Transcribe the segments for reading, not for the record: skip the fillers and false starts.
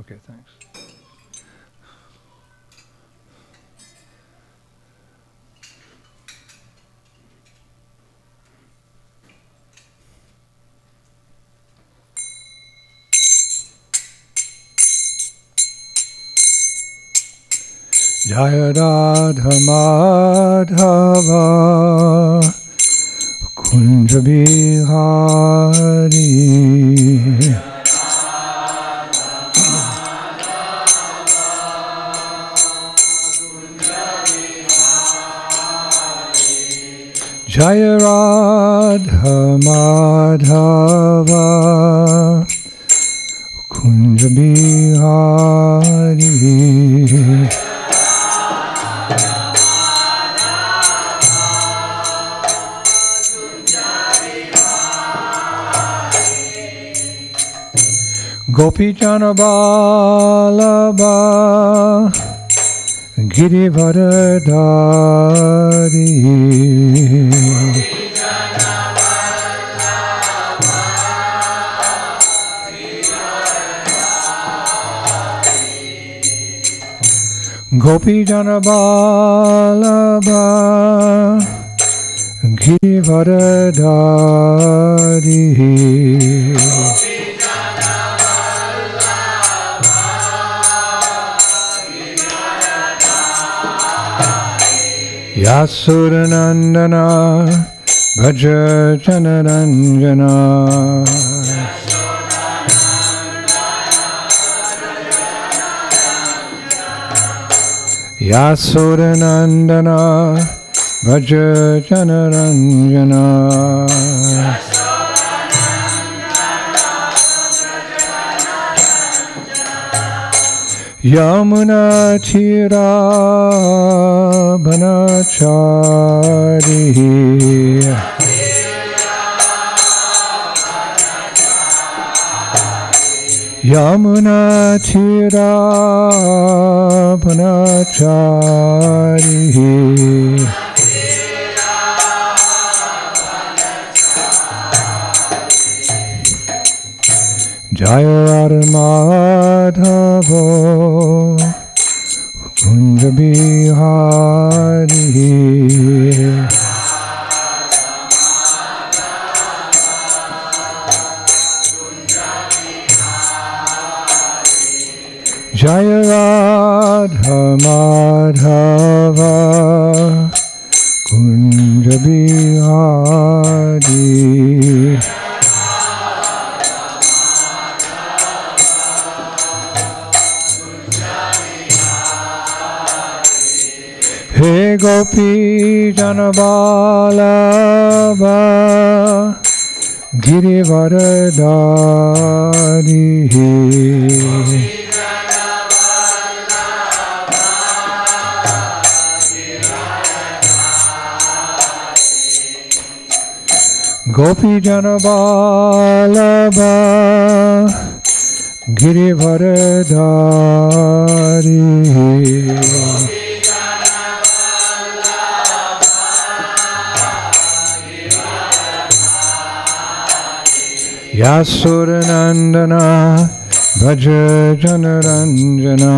Okay, thanks. Jaya Radha Madhava Kunja Bihari Jaya Radha Madhava Kunja Bihari Gopi Jana Vallabha Girivardhari Gopi Jana Vallabha Girivardhari Yasuranandana Bhaja Janaranjana Yasuranandana Bhaja Janaranjana Yamuna Tira Banachari Yamuna Tira Banachari Jaya Radha Madhava Kunja Bihari Jaya Radha Madhava Kunja Bihari Hey Gopi Jana Vallabha Girivardhari Gopi Jana Vallabha Girivardhari Yasuranandana Bhaja Janaranjana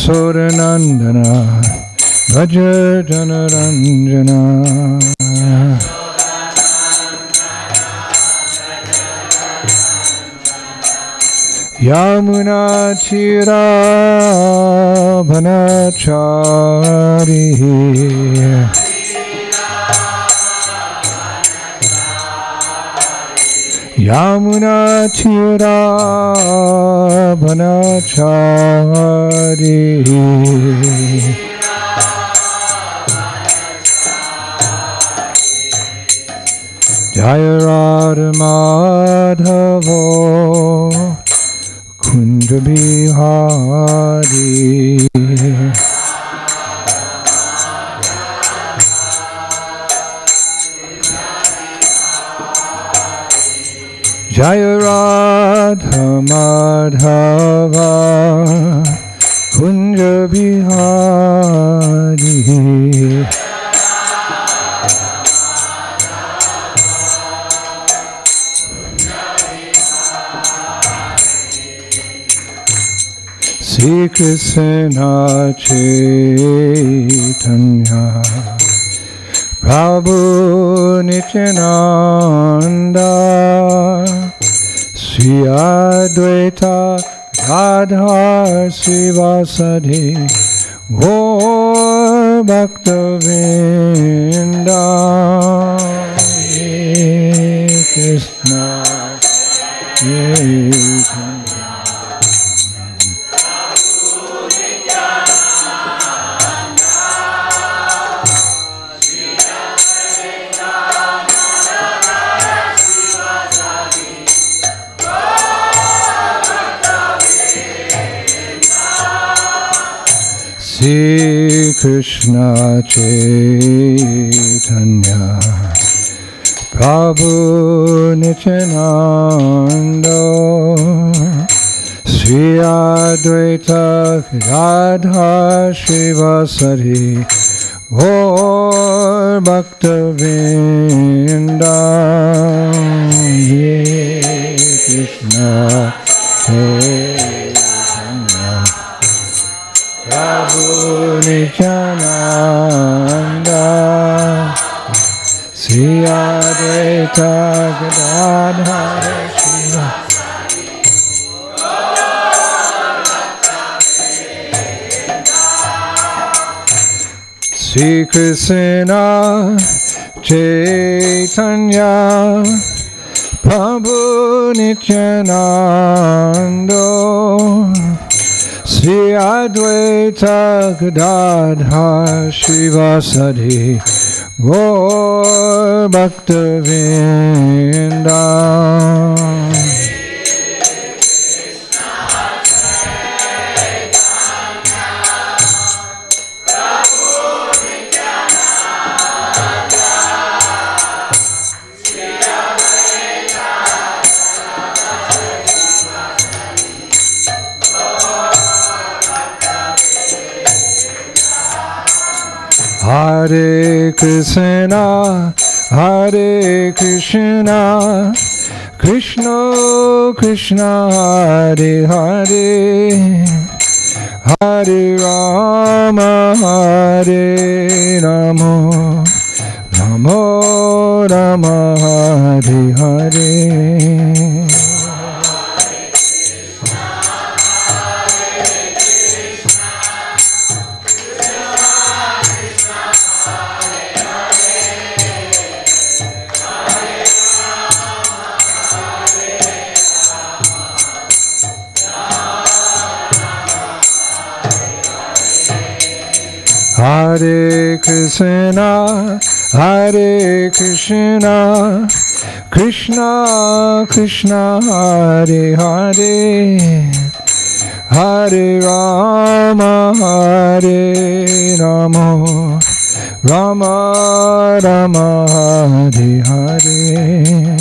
Yasuranandana Bhaja Janaranjana Yamuna Tira Banachari Yamuna Tira Banachari Jaya Radha Madhava Kunja Bihari Jaya Radha Madhava Kunja Bihari Shri Krishna Chaitanya Prabhu Nityananda Sri Advaita Gadadhar Sivasadi Gaur Bhaktavinda Krishna Chaitanya Shri Krishna Chaitanya Prabhu Nityananda Sri Advaita Gadadhar Sivasadi Gaur Bhaktavinda Krishna Chaitanya Prabhu Nityananda Sri Advaita Gadadhar Sivasadi Sri Krishna Chaitanya Prabhu Nityananda Sri Advaita Gadadhar Sivasadi Gaur Bhaktavinda Hare Krishna, Hare Krishna, Krishna Krishna, Hare Hare, Hare Rama, Hare Rama, Rama Rama, Hare Hare. Hare Krishna, Hare Krishna, Krishna Krishna, Hare Hare, Hare Rama, Hare Rama, Rama Rama, Hare Hare.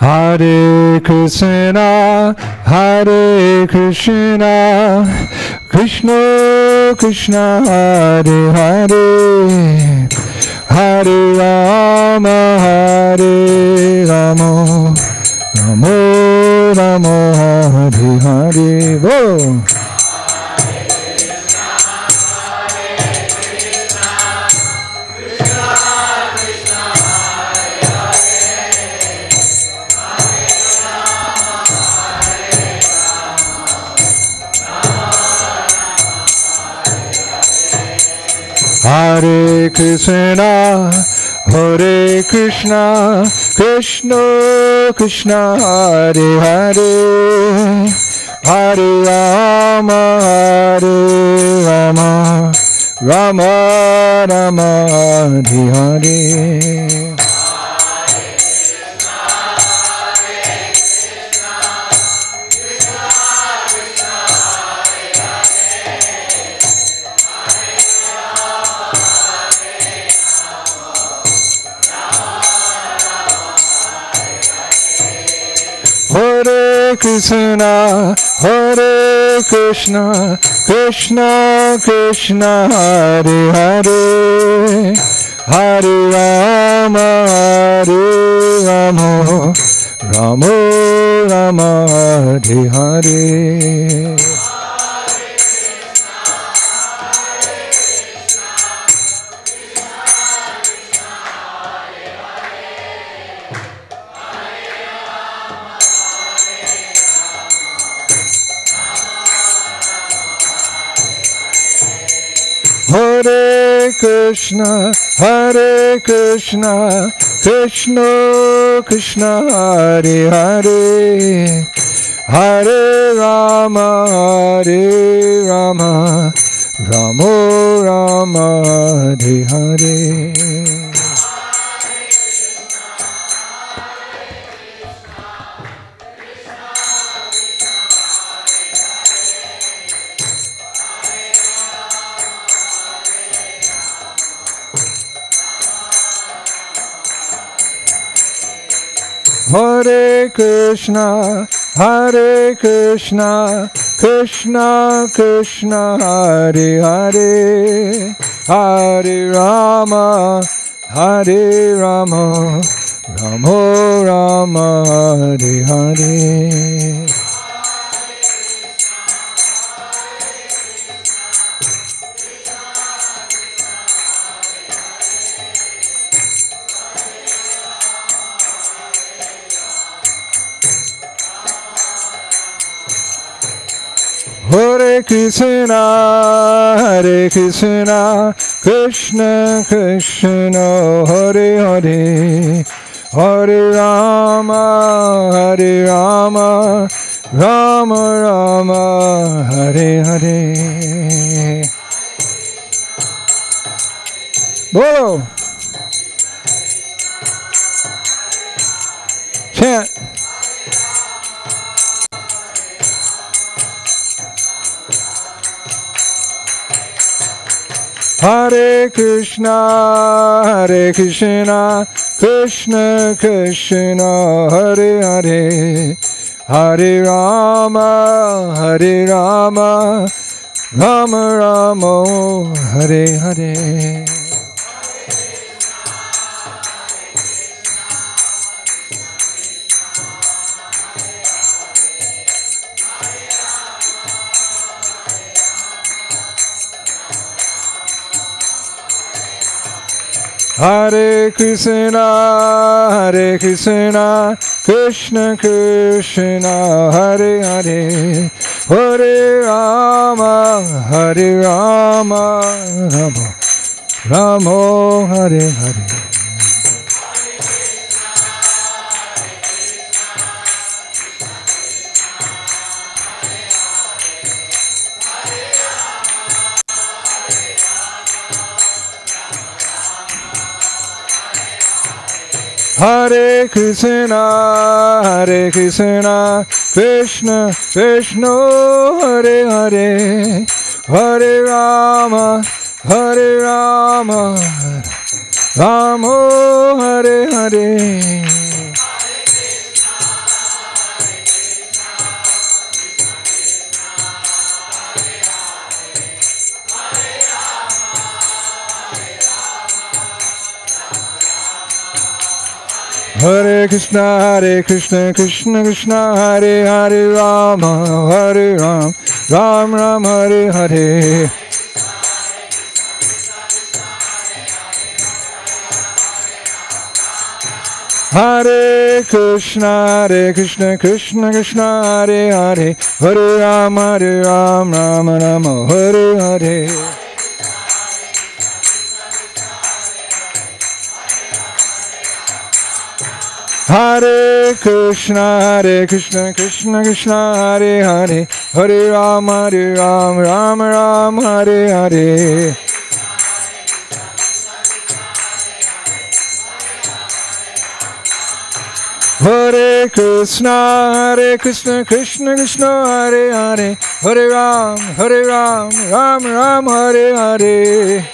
Hare Krishna, Hare Krishna, Krishna Krishna, Hare Hare, Hare Rama, Hare Rama, Rama Rama, Hare Hare. Whoa. Hare Krishna, Hare Krishna, Krishna Krishna, Hare Hare, Hare Rama, Hare Rama, Rama Rama, Hare Hare. Krishna, Hare Krishna, Krishna Krishna, Hare Hare, Hare Rama, Hare Rama, Rama Rama, Hare Hare. Hare Krishna, Hare Krishna, Krishna Krishna, Hare Hare, Hare Rama, Hare Rama, Rama Rama, Hare Hare. Hare Krishna, Hare Krishna, Krishna Krishna, Hare Hare, Hare Rama, Hare Rama, Rama Rama, Hare Hare. Hare Krishna, Hare Krishna, Krishna Krishna, Hare Hare, Hare Rama, Hare Rama, Rama Rama, Hare Hare. Bolo. Chant. Hare Krishna, Hare Krishna, Krishna Krishna, Hare Hare, Hare Rama, Hare Rama, Rama Rama, Hare Hare. Hare Krishna, Hare Krishna, Krishna Krishna, Hare Hare, Hare Rama, Hare Rama, Rama Rama, Hare Hare. Hare Krishna, Hare Krishna, Krishna Krishna, Hare Hare, Hare Rama, Hare Rama, Rama Hare Hare. Hare Krishna, Krishna Krishna, Hare Hare, Rama, Hare Ram, Ram Ram, Hare Hare. Hare Krishna, Krishna Krishna, Hare Hare, Hare Ram, Ram Ram, Hare Hare. Hare Krishna, Krishna Krishna, Hare Hare, Hare Ram, Ram Ram, Hare Hare. Hare Krishna, Krishna Krishna, Hare Hare, Hare Ram, Ram Ram, Hare Hare.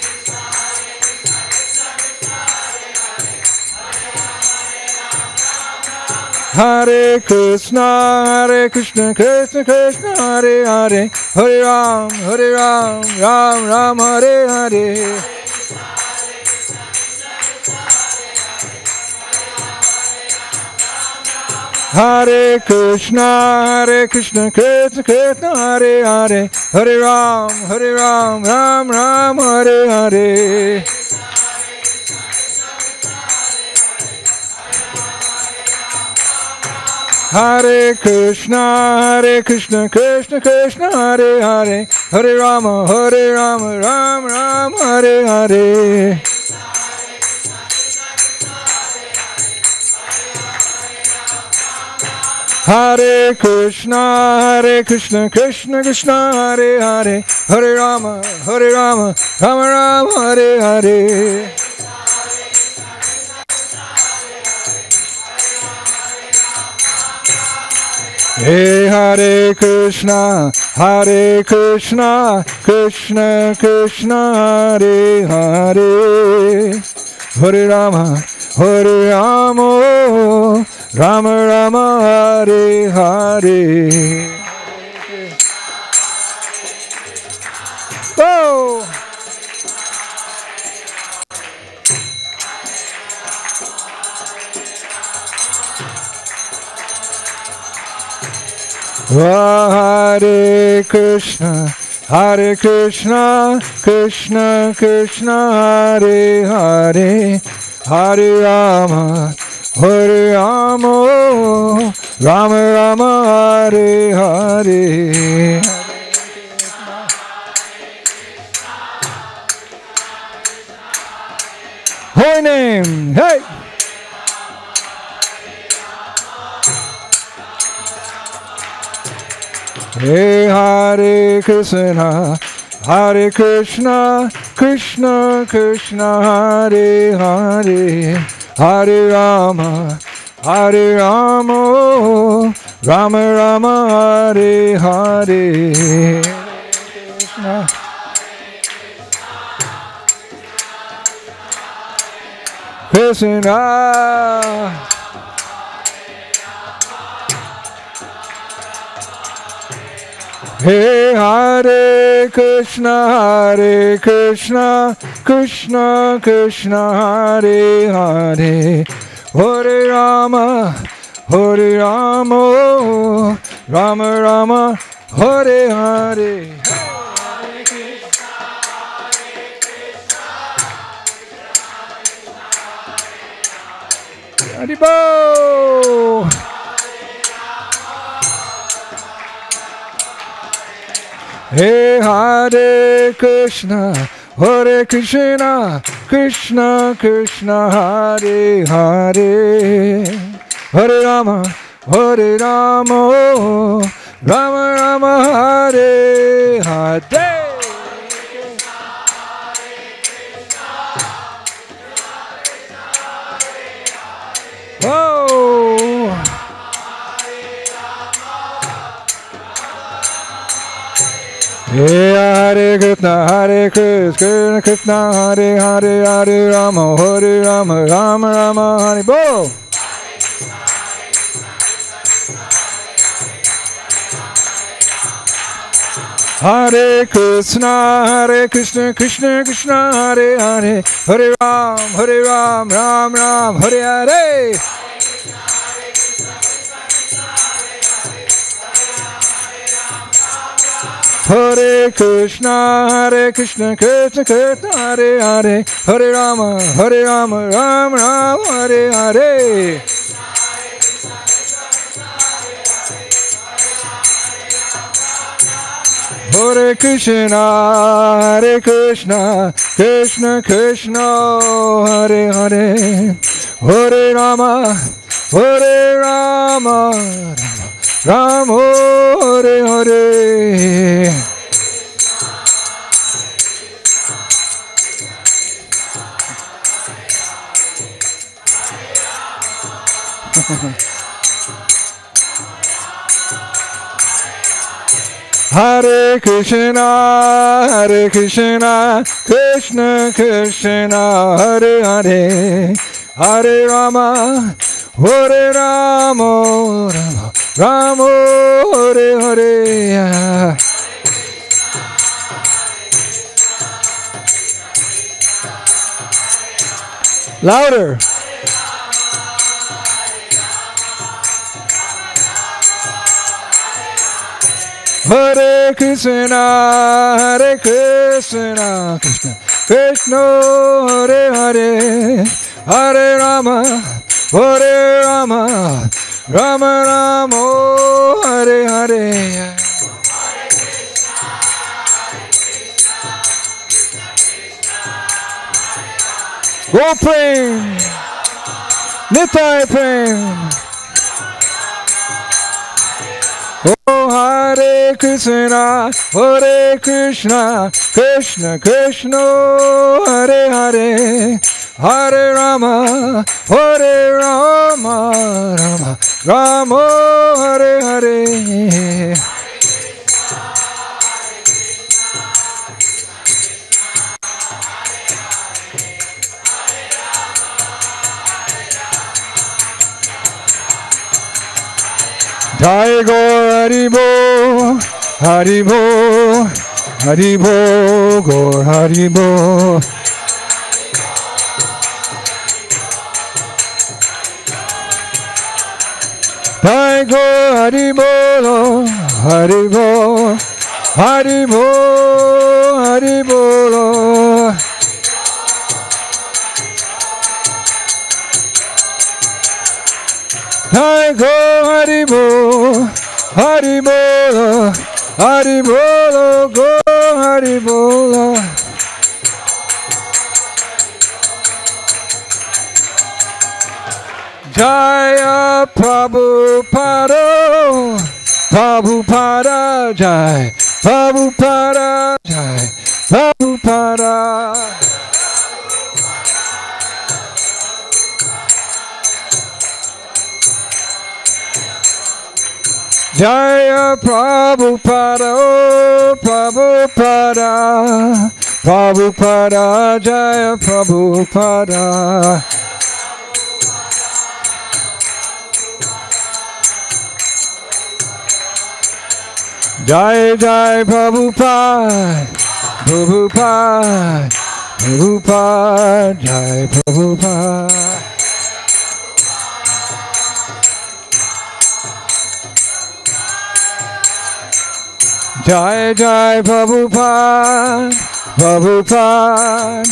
Hare Krishna, Krishna Krishna, Hare Hare, Hare Ram, Ram Ram, Hare Hare. Hare Krishna, Krishna Krishna, Hare Hare, Hare Ram, Ram Ram, Hare Hare. Hare Krishna, Krishna Krishna, Hare Hare, Hare Rama, Ram Ram, Hare Hare. Hare Krishna, Krishna Krishna, Hare Hare, Hare Rama, Ram Ram, Hare Hare. Hey Hare Krishna, Krishna Krishna, Hare Hare, Hare Rama, Rama Rama, Hare Hare. Oh! Hare Krishna, Krishna Krishna, Hare Hare, Hare Rama, Rama Rama, Hare Hare. Holy name, hey! Hey Hare Krishna, Krishna Krishna, Hare Hare, Hare Rama, Rama Rama, Hare Hare. Krishna. Krishna. Hey Hare Krishna, Krishna Krishna, Hare Hare, Hare Rama, Rama Rama, Hare Hare. Haribo! Hey Hare Krishna, Krishna Krishna, Hare Hare, Hare Rama, Rama Rama, Hare Hare. Oh! Hare Krishna, Krishna Hare Hare, Hare Rama, Rama Rama, Hare Bo. Hare Krishna, Krishna Krishna, Hare Hare, Hare Ram, Ram Ram, Hare Hare. Hare Krishna, Krishna Krishna, Hare Hare, Hare Rama, Ram Ram, Hare Hare. Hare Krishna, Krishna Krishna, Hare Hare, Hare Rama, Ram Hare Hare. Hare Krishna, Krishna Krishna, Hare Hare, Hare Rama, Hare Rama, Rama Rama, Hare Hare. Louder. Hare Krishna, Krishna Krishna, Hare Hare, Hare Rama, Hare Rama, Rama Rama, Hare Hare. Go Prem, Nitai Prem. Oh Hare Krishna, Krishna Krishna, Hare Hare, Hare Rama, Hare Rama, Rama Rama, Hare Hare. Jai Gaur Haribo, Haribo, Haribo, Gaur Haribo. Jai Gaur Haribo, Haribo, Haribo, Haribo. Jai Gaur Haribo, Haribo, Haribo, Gaur Haribo. Jaya Prabhupada, Prabhupada, Jai Prabhupada, Jai Prabhupada. Jaya Prabhupada, oh Prabhupada, Prabhupada, Jaya Prabhupada. Jai Jai Prabhupada, Prabhupada, Prabhupada, Jai Prabhupada. Jai Jai Prabhupada, Prabhupada,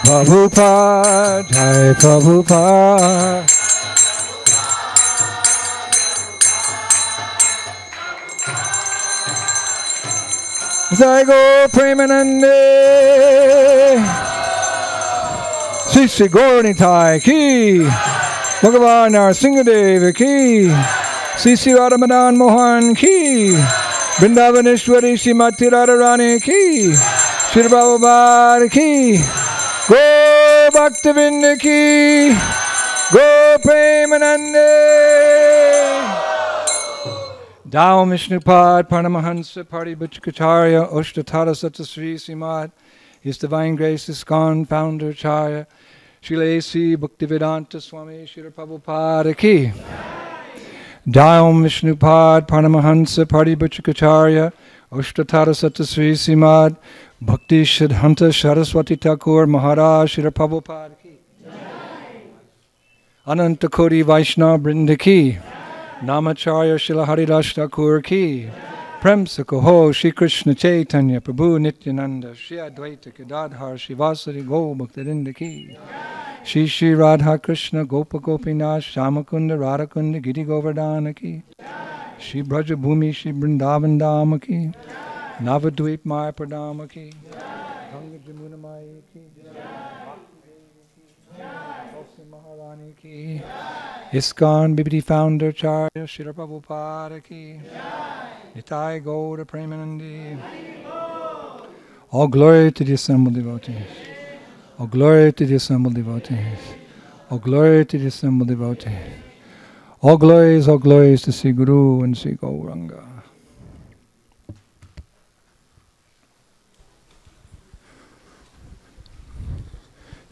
Prabhupada, Jai Prabhupada. Jai Go Premanande, Sisi Gaurnitai Ki, Bhagavan Narsingadev Ki, Sisi Radhamadan Mohan Ki, Vrindavaneshwari Srimati Radharani Ki, Shri Prabhupada Ki, Go Bhaktivinda Ki, Go Premanande. Dao Mishnupad Paramahansa Paribhachkacharya Oshtatara Satasri Srimad His Divine Grace ISKCON Founder Charya Srila A.C. Bhaktivedanta Swami Srila Prabhupada Ki. Dao Mishnupad Paramahansa Paribhachkacharya Oshtatara Satasri Srimad Bhakti Siddhanta Saraswati Thakur Maharaj Srila Prabhupada Ki. Ananta Koti Vaishnava Vrinda Ki. Namacharya Srila Haridas Thakur Ki. Prem Sakaho Shri Krishna Caitanya Prabhu Nityananda Shri Advaita Gadadhar Shivasari Go Bhaktarinda Ki. Shri Shri Radha Krishna Gopa Gopinath Shamakunda Radhakunda Giri Govardhana Ki. Shri Braja Bhumi Shri Vrindavan Dhama Ki. Navadvip Maya Pradama Ki. Ganga Jamuna Maya Ki. Maharani Ki. ISKCON Bibidi Founder Charya Srila Prabhupada Ki. Nitai Gaura Premanandi. All glory to the assembled devotees. All glory to the assembled devotees. All glory to the assembled devotees. All glories to Sri Guru and Sri Gauranga.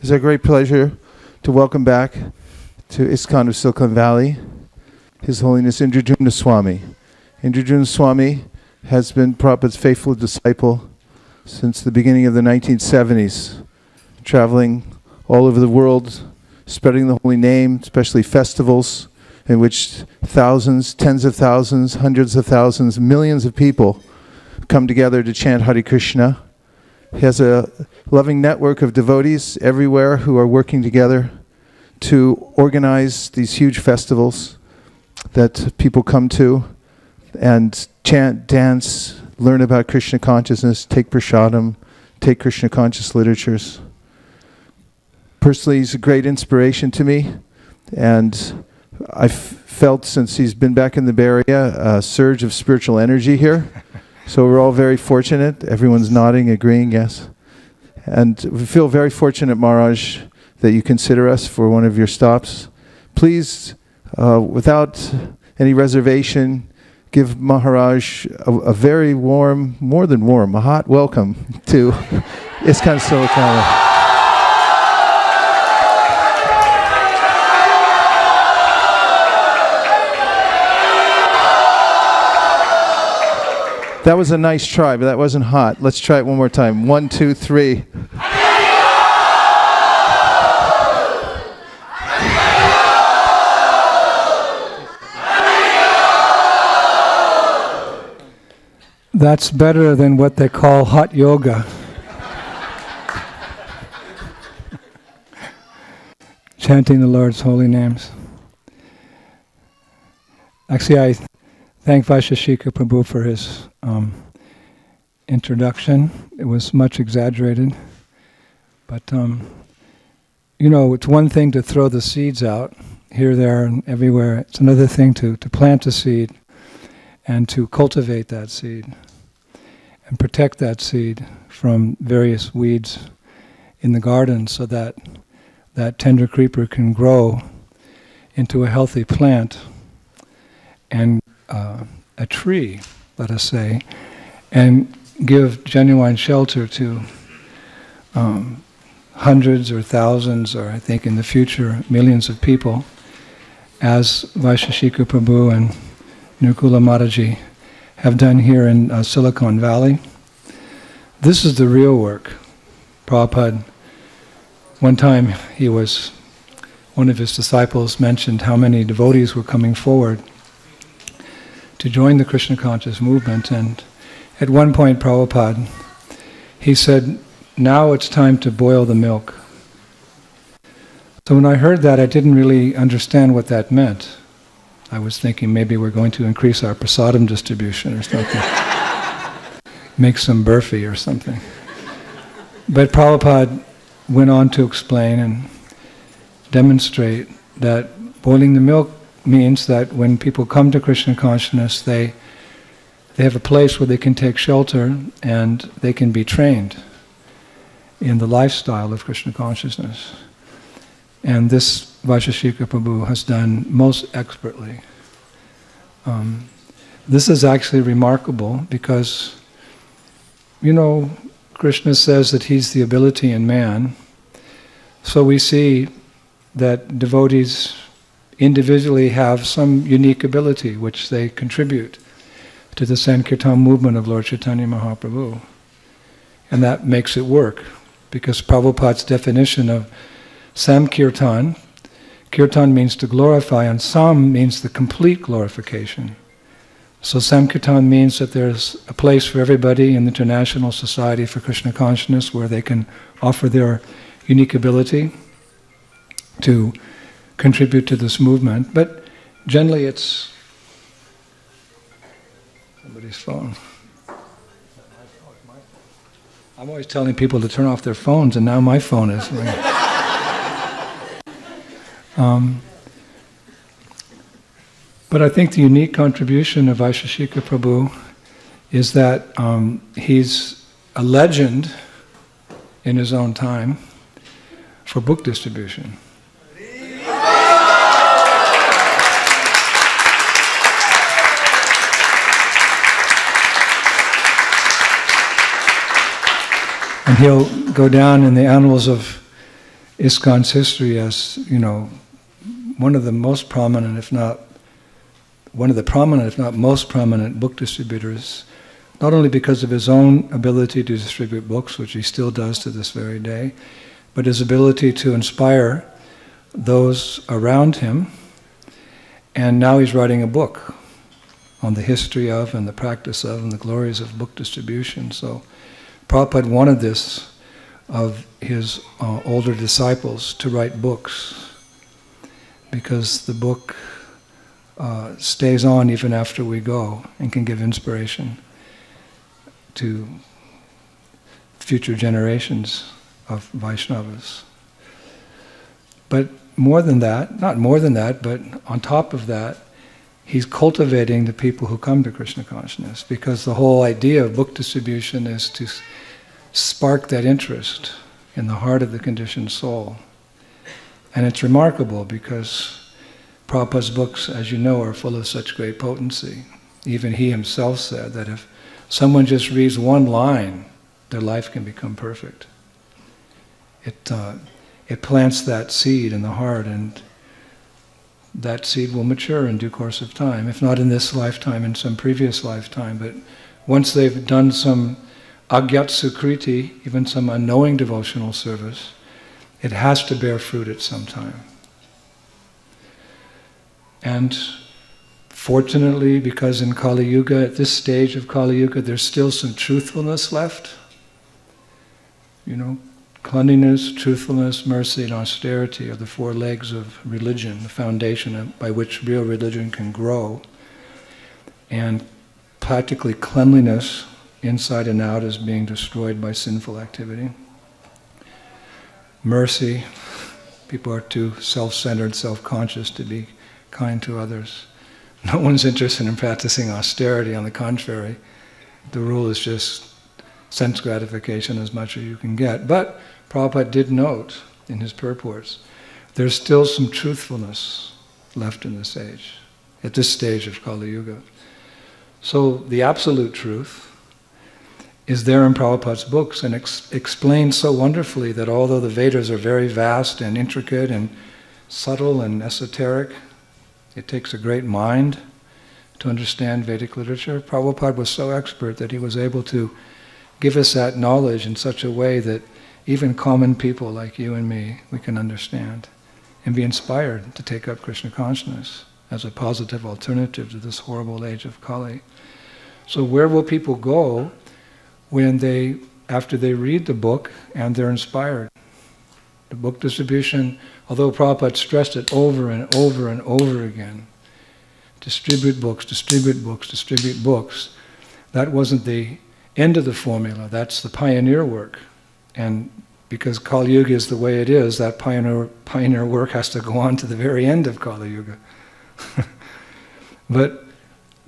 It's a great pleasure to welcome back to ISKCON of Silicon Valley, His Holiness Indradyumna Swami. Indradyumna Swami has been Prabhupada's faithful disciple since the beginning of the 1970s, traveling all over the world, spreading the holy name, especially festivals in which thousands, tens of thousands, hundreds of thousands, millions of people come together to chant Hare Krishna. He has a loving network of devotees everywhere who are working together to organize these huge festivals that people come to and chant, dance, learn about Krishna consciousness, take prasadam, take Krishna conscious literatures. Personally, he's a great inspiration to me, and I've felt since he's been back in the Bay Area a surge of spiritual energy here. So we're all very fortunate. Everyone's nodding, agreeing, yes. And we feel very fortunate, Maharaj, that you consider us for one of your stops. Please, without any reservation, give Maharaj a very warm, more than warm, a hot welcome to ISKCON Silicon Valley. That was a nice try, but that wasn't hot. Let's try it one more time. 1, 2, 3. That's better than what they call hot yoga. Chanting the Lord's holy names. Actually, I thank Vaisesika Prabhu for his introduction. It was much exaggerated. But, you know, it's one thing to throw the seeds out here, there, and everywhere. It's another thing to plant a seed and to cultivate that seed and protect that seed from various weeds in the garden so that that tender creeper can grow into a healthy plant and a tree, let us say, and give genuine shelter to hundreds or thousands, or I think in the future millions of people, as Vaisesika Prabhu and Nirkula Mataji have done here in Silicon Valley. This is the real work. Prabhupada, one time one of his disciples mentioned how many devotees were coming forward to join the Krishna conscious movement, and at one point Prabhupada, he said, now it's time to boil the milk. So when I heard that, I didn't really understand what that meant. I was thinking maybe we're going to increase our prasadam distribution or something. Make some burfi or something. But Prabhupada went on to explain and demonstrate that boiling the milk means that when people come to Krishna consciousness, they have a place where they can take shelter and they can be trained in the lifestyle of Krishna consciousness. And this Vaisesika Prabhu has done most expertly. This is actually remarkable because, you know, Krishna says that he's the ability in man. So we see that devotees individually have some unique ability which they contribute to the Sankirtan movement of Lord Caitanya Mahaprabhu. And that makes it work, because Prabhupada's definition of Samkirtan, Kirtan means to glorify, and Sam means the complete glorification. So Samkirtan means that there's a place for everybody in the International Society for Krishna Consciousness where they can offer their unique ability to contribute to this movement. But generally it's somebody's phone. I'm always telling people to turn off their phones, and now my phone is ringing. But I think the unique contribution of Vaisesika Prabhu is that he's a legend in his own time for book distribution. And he'll go down in the annals of ISKCON's history as, you know, one of the most prominent, if not one of the prominent, if not most prominent book distributors, not only because of his own ability to distribute books, which he still does to this very day, but his ability to inspire those around him. And now he's writing a book on the history of and the practice of and the glories of book distribution. So Prabhupada wanted this of his older disciples, to write books, because the book stays on even after we go and can give inspiration to future generations of Vaishnavas. But more than that, not more than that, but on top of that, he's cultivating the people who come to Krishna consciousness, because the whole idea of book distribution is to spark that interest in the heart of the conditioned soul. And it's remarkable because Prabhupada's books, as you know, are full of such great potency. Even he himself said that if someone just reads one line, their life can become perfect. It plants that seed in the heart, and that seed will mature in due course of time. If not in this lifetime, in some previous lifetime. But once they've done some agyat sukriti, even some unknowing devotional service, it has to bear fruit at some time. And fortunately, because in Kali Yuga, at this stage of Kali Yuga, there's still some truthfulness left. You know, cleanliness, truthfulness, mercy, and austerity are the four legs of religion, the foundation by which real religion can grow. And practically cleanliness, inside and out, is being destroyed by sinful activity. Mercy, people are too self-centered, self-conscious to be kind to others. No one's interested in practicing austerity. On the contrary, the rule is just sense gratification as much as you can get. But Prabhupada did note in his purports, there's still some truthfulness left in this age, at this stage of Kali Yuga. So the absolute truth is there in Prabhupada's books and explained so wonderfully that although the Vedas are very vast and intricate and subtle and esoteric, it takes a great mind to understand Vedic literature. Prabhupada was so expert that he was able to give us that knowledge in such a way that even common people like you and me, we can understand and be inspired to take up Krishna consciousness as a positive alternative to this horrible age of Kali. So where will people go when after they read the book and they're inspired? The book distribution, although Prabhupada stressed it over and over and over again, distribute books, distribute books, distribute books, that wasn't the end of the formula, that's the pioneer work. And because Kali Yuga is the way it is, that pioneer work has to go on to the very end of Kali Yuga. But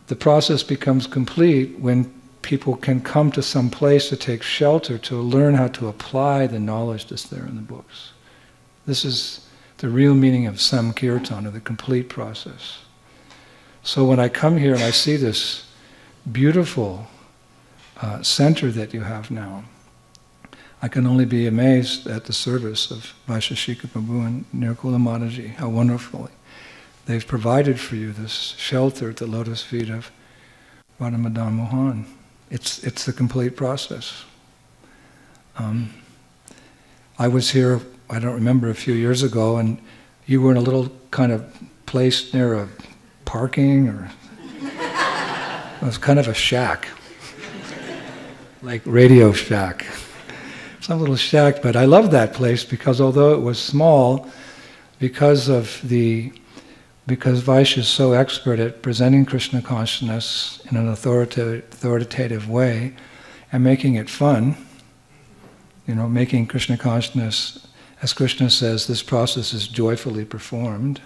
the process becomes complete when people can come to some place to take shelter, to learn how to apply the knowledge that's there in the books. This is the real meaning of Samkirtan, or the complete process. So when I come here and I see this beautiful center that you have now, I can only be amazed at the service of Vaisesika Prabhu and Nirkula Mataji, how wonderfully they've provided for you this shelter at the lotus feet of Radha Madan Mohan. It's the complete process. I was here, I don't remember, a few years ago, and you were in a little kind of place near a parking, or it was kind of a shack, like Radio Shack. Some little shack, but I love that place because although it was small, because Vaishya is so expert at presenting Krishna consciousness in an authoritative way and making it fun, you know, making Krishna consciousness, as Krishna says, this process is joyfully performed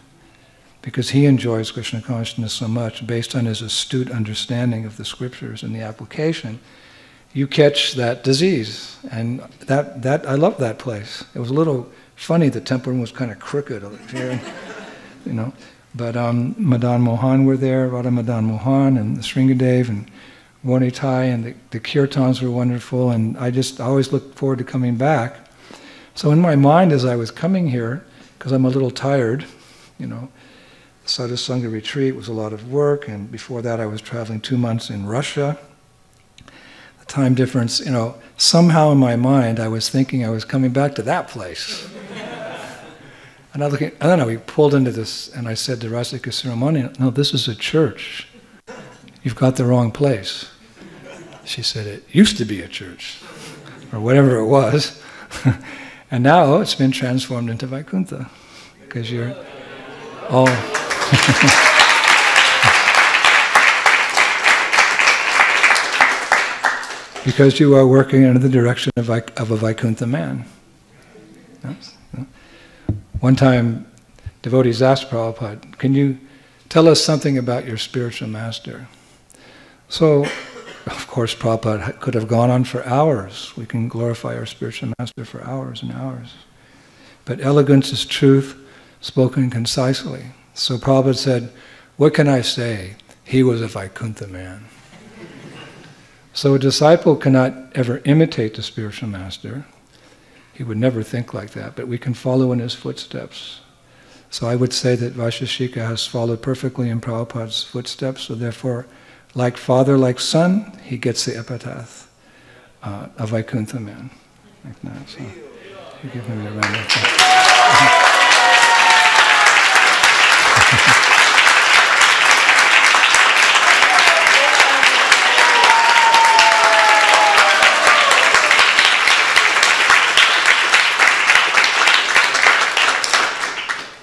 because he enjoys Krishna consciousness so much based on his astute understanding of the scriptures and the application. You catch that disease, and that I love that place. It was a little funny, the temple was kind of crooked over here, you know. But Madan Mohan were there, Radha Madan Mohan, and the Sringadev, and Vanitai, and the kirtans were wonderful, and I always look forward to coming back. So in my mind as I was coming here, because I'm a little tired, you know. The Sadhusanga retreat was a lot of work, and before that I was traveling 2 months in Russia. The time difference, you know, somehow in my mind I was thinking I was coming back to that place. And I don't know, we pulled into this, and I said to Rasika Siromani, no, this is a church. You've got the wrong place. She said, it used to be a church, or whatever it was. And now it's been transformed into Vaikuntha, because you're all... because you are working in the direction of a Vaikuntha man. Yes? One time, devotees asked Prabhupada, can you tell us something about your spiritual master? So, of course, Prabhupada could have gone on for hours. We can glorify our spiritual master for hours and hours. But elegance is truth spoken concisely. So Prabhupada said, what can I say? He was a Vaikuntha man. So a disciple cannot ever imitate the spiritual master. He would never think like that, but we can follow in his footsteps. So I would say that Vaisesika has followed perfectly in Prabhupada's footsteps, so therefore, like father, like son, he gets the epitaph, a Vaikuntha man. Like that. So you give him a round of applause.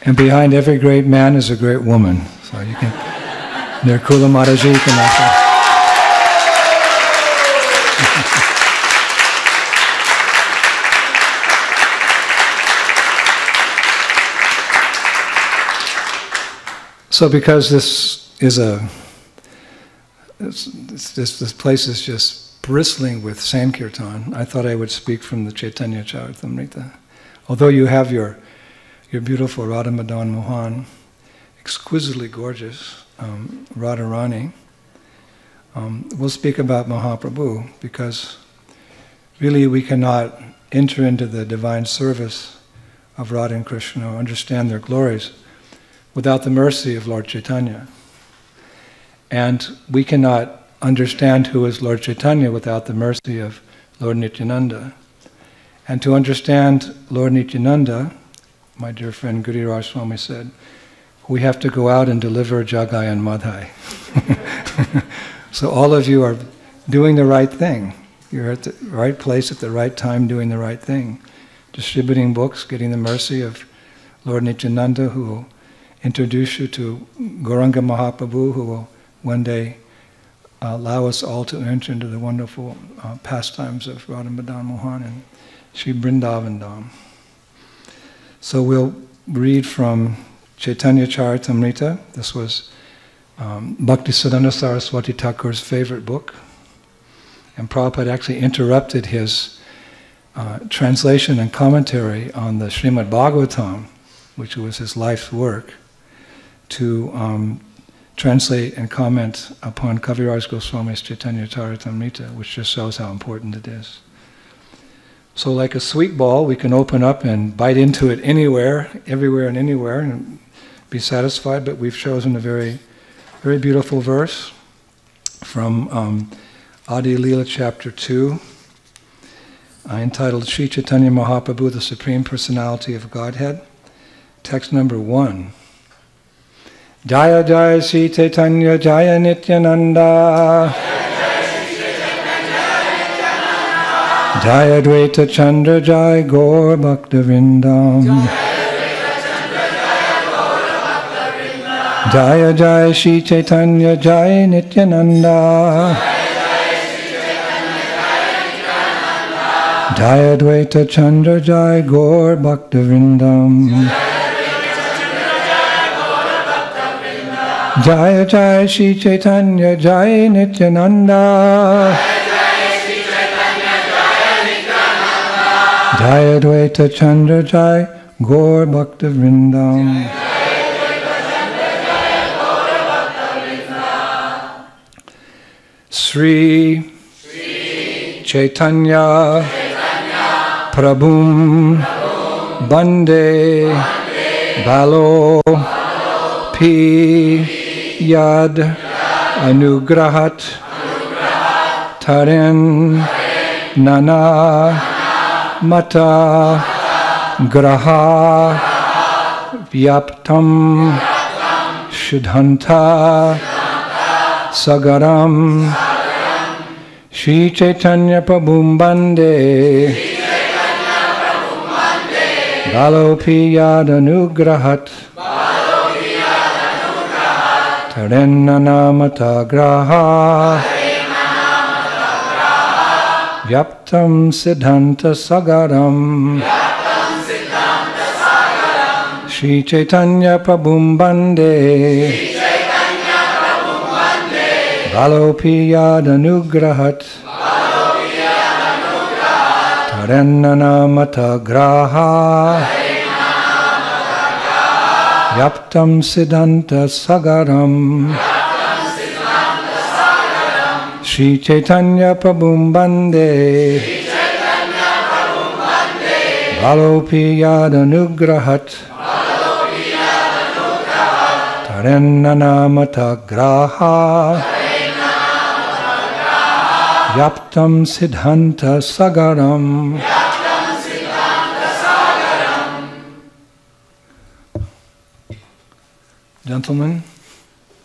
And behind every great man is a great woman. So you can, Nirkula Mataji can also. So because this is this place is just bristling with Sankirtan, I thought I would speak from the Caitanya Charitamrita. Although you have your beautiful Radha Madan Mohan, exquisitely gorgeous Radharani, we'll speak about Mahaprabhu, because really we cannot enter into the divine service of Radha and Krishna or understand their glories without the mercy of Lord Chaitanya. And we cannot understand who is Lord Chaitanya without the mercy of Lord Nityananda. And to understand Lord Nityananda, my dear friend Giriraj Swami said, we have to go out and deliver Jagai and Madhai. So all of you are doing the right thing. You're at the right place at the right time doing the right thing. Distributing books, getting the mercy of Lord Nityananda, who will introduce you to Gauranga Mahaprabhu, who will one day allow us all to enter into the wonderful pastimes of Radha Madan Mohan and Sri Vrindavan Dham. So we'll read from Caitanya Charitamrita. This was Bhaktisiddhanta Saraswati Thakur's favorite book. And Prabhupada actually interrupted his translation and commentary on the Srimad Bhagavatam, which was his life's work, to translate and comment upon Kaviraj Goswami's Caitanya Charitamrita, which just shows how important it is. So like a sweet ball, we can open up and bite into it anywhere, everywhere and anywhere, and be satisfied, but we've chosen a very, very beautiful verse from Adi Leela chapter 2, entitled Sri Caitanya Mahaprabhu, the Supreme Personality of Godhead. Text number 1. Jaya Jaya Sri Caitanya Jaya Nityananda Jaya Dvaita Chandra Jaya Gaur Bhakta Vrindam Jaya Jaya Sri Caitanya Jaya Nityananda Jaya Dvaita Chandra Jaya Gaur Bhakta Vrindam Jaya Jaya Sri Caitanya Jaya Nityananda Jaya Dvaita Chandra Jaya Gaur Bhakta Vrindam. Sri Caitanya Prabhum Bande Balo Balopi Yad Anugrahat Taren Nana Mata Graha Vyaptam Shudhanta Sagaram Shri Caitanya Prabhu Bande Balopi Yad Anugrahat Tarenana Mata Graha Vyaptam Siddhanta Sagaram Shri Caitanya Prabhu Bande Balopi Yad Anugrahat Tarenana Mata Graha Yaptam Siddhanta Sagaram Shri Caitanya Prabhu Bande Balopi Yad Anugrahat Tarenana Mata Graha Yaptam Siddhanta Sagaram. Gentlemen.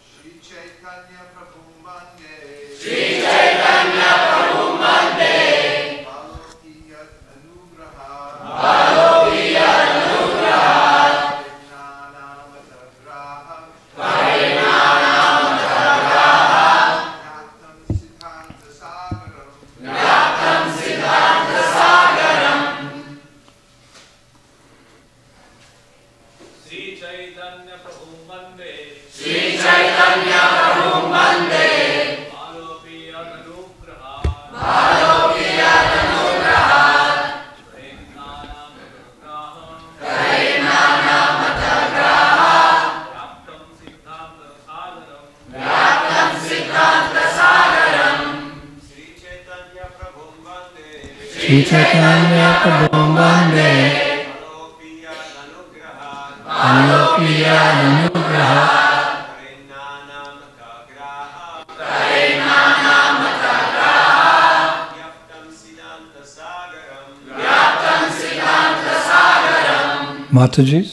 Shri Caitanya Prabhu Bande. Shri Caitanya Prabhu Bande. Balopi Yad Anugrahat. Balopi Yad Anugrahat. Tarenana Mata Graha. Tarenana Mata Graha. Yaptam Siddhanta Sagaram. Yaptam Siddhanta Sagaram. Shri Caitanya Prabhu Bande. Shri Caitanya Prabhu Bande. Balopi Yad Anugraha. Balopi Yad Anugrahat. Tarenana Mata Graha. Tarenana Mata Graha. Yaptam Siddhanta Sagaram. Yaptam Siddhanta Sagaram. Shri Caitanya Prabhu Bande. Shri Caitanya Prabhu Bande Balopi Yad Anugraha. Balopi Yad Anugrahat Tarenana Mata Graha. Tarenana Mata Graha. Yaptam Siddhanta Sagaram. Yaptam Siddhanta Sagaram. Matajis.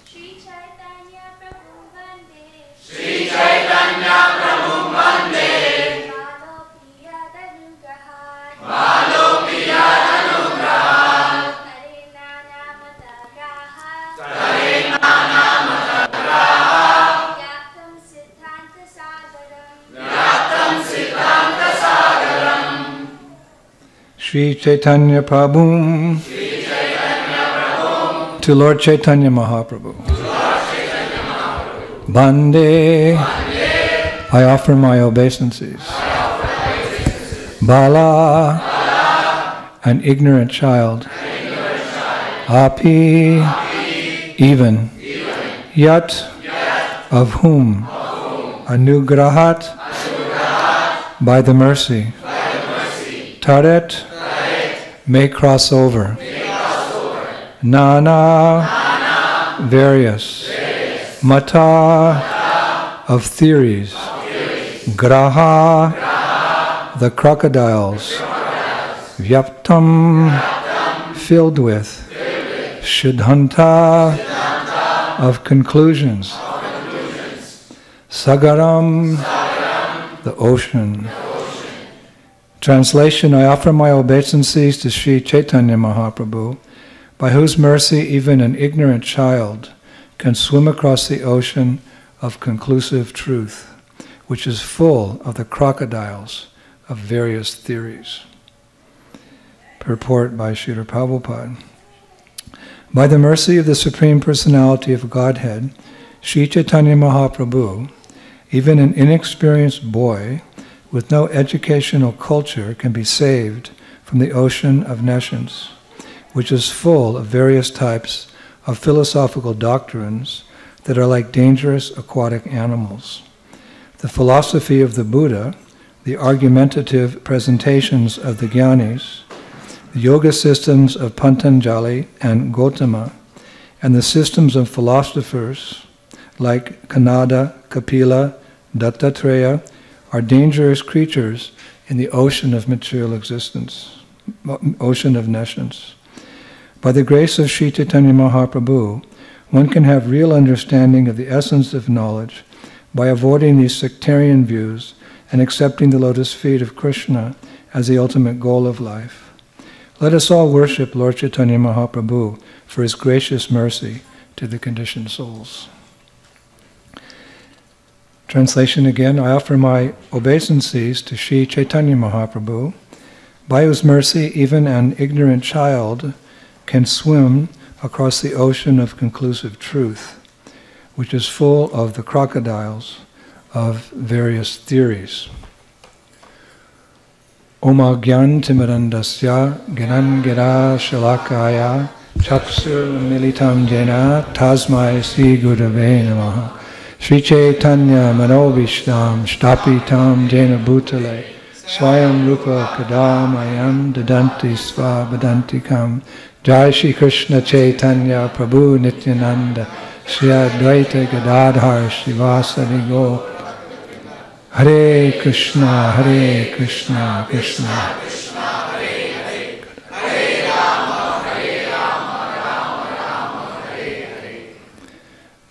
Shri Caitanya Prabhu Bande Shri Caitanya Prabhu Bande. Balopi Yad Anugrahat Balopi Yad Anugrahat. Tarenana Mata Graha Tarenana Mata Graha. Yaptam Siddhanta Sagaram Yaptam Siddhanta Sagaram. Shri Caitanya Prabhu. Shri Caitanya Prabhu. To Lord Caitanya Mahaprabhu. Lord Caitanya Mahaprabhu. Bande. I offer my obeisances. Bala. An ignorant child. Api. Even. Yat. Of whom? Anugrahat. By the mercy. Taret. May cross over. Nana. Various. Mata. Of theories. Graha. The crocodiles. Vyaptam. Filled with. Shudhanta. Of conclusions. Sagaram. The ocean. Translation: I offer my obeisances to Sri Caitanya Mahaprabhu, by whose mercy even an ignorant child can swim across the ocean of conclusive truth, which is full of the crocodiles of various theories. Purport by Srila Prabhupada. By the mercy of the Supreme Personality of Godhead, Sri Caitanya Mahaprabhu, even an inexperienced boy with no educational culture can be saved from the ocean of nescience, which is full of various types of philosophical doctrines that are like dangerous aquatic animals. The philosophy of the Buddha, the argumentative presentations of the Jnanis, the yoga systems of Patanjali and Gautama, and the systems of philosophers like Kanada, Kapila, Dattatreya, are dangerous creatures in the ocean of material existence, ocean of nescience. By the grace of Sri Caitanya Mahaprabhu, one can have real understanding of the essence of knowledge by avoiding these sectarian views and accepting the lotus feet of Krishna as the ultimate goal of life. Let us all worship Lord Caitanya Mahaprabhu for his gracious mercy to the conditioned souls. Translation again, I offer my obeisances to Sri Caitanya Mahaprabhu, by whose mercy even an ignorant child can swim across the ocean of conclusive truth, which is full of the crocodiles of various theories. Oma Gyan Timirandasya Gyanan Gira Shalakaya Chaksur Militam Jena Tasmai Sri Gurave Namaha Sri Chaitanya Manobishtam Shtapitam Jena Bhutale Swayam Rupa Kadam Ayam Dadanti Sva Badantikam Jai Shri Krishna Chaitanya Prabhu Nityananda Shri Advaita Gadadhar Shivasari Go Hare Krishna, Krishna Krishna.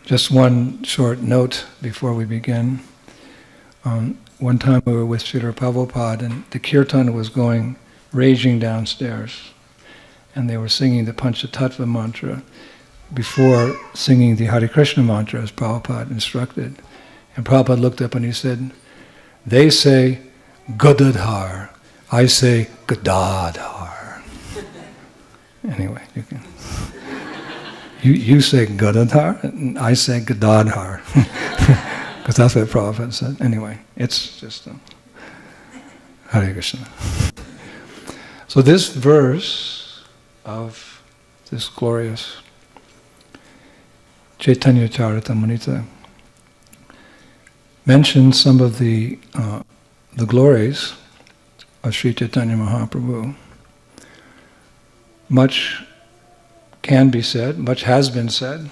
Just one short note before we begin. One time we were with Srila Prabhupada and the kirtan was going, raging downstairs. And they were singing the Panchatattva mantra before singing the Hare Krishna mantra as Prabhupada instructed. And Prabhupada looked up and he said, they say Gadadhar, I say Gadadhar. Anyway, you can. You say Gadadhar, and I say Gadadhar. Because that's what Prabhupada said. Anyway, it's just Hare Krishna. So this verse of this glorious Chaitanya Charitamrita mentions some of the glories of Sri Caitanya Mahaprabhu. Much can be said, much has been said,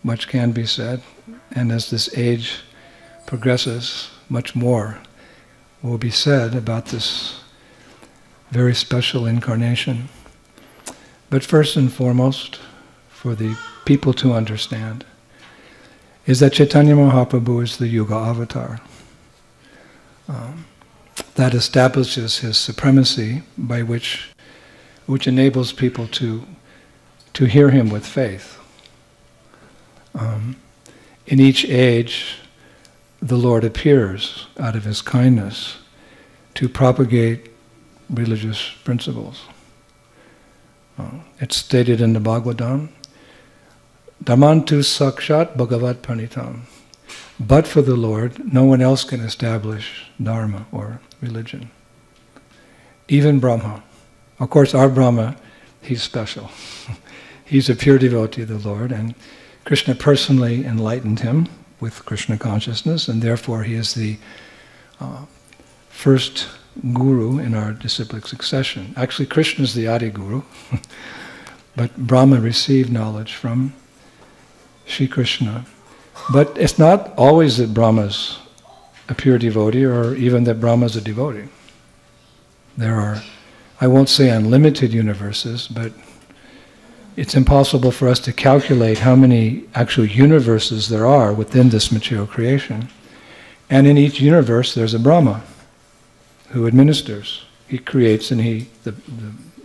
much can be said, and as this age progresses, much more will be said about this very special incarnation. But first and foremost, for the people to understand, is that Caitanya Mahaprabhu is the Yuga avatar. That establishes his supremacy, by which enables people to hear him with faith. In each age, the Lord appears out of his kindness to propagate religious principles. It's stated in the Bhagavatam, Dhammantu sakshat bhagavat pranitam. But for the Lord, no one else can establish dharma or religion. Even Brahma. Of course, our Brahma, he's special. He's a pure devotee of the Lord, and Krishna personally enlightened him with Krishna consciousness, and therefore he is the first guru in our disciplic succession. Actually, Krishna is the Adi Guru, but Brahma received knowledge from Shri Krishna. But it's not always that Brahma's a pure devotee, or even that Brahma's a devotee. There are, I won't say unlimited universes, but it's impossible for us to calculate how many actual universes there are within this material creation. And in each universe there's a Brahma who administers. He creates, and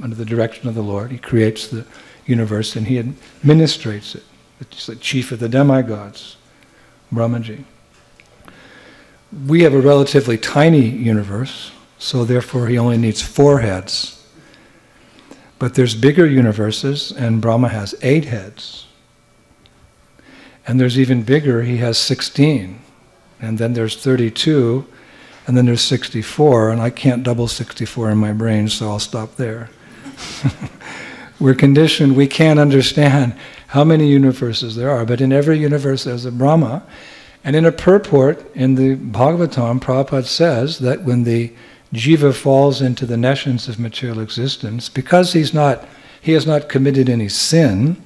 under the direction of the Lord, he creates the universe and he administrates it. It's the chief of the demigods, Brahmaji. We have a relatively tiny universe, so therefore he only needs 4 heads. But there's bigger universes, and Brahma has 8 heads. And there's even bigger, he has 16. And then there's 32, and then there's 64, and I can't double 64 in my brain, so I'll stop there. We're conditioned, we can't understand how many universes there are, but in every universe there's a Brahma. And in a purport in the Bhagavatam, Prabhupada says that when the jiva falls into the nescience of material existence, because he has not committed any sin,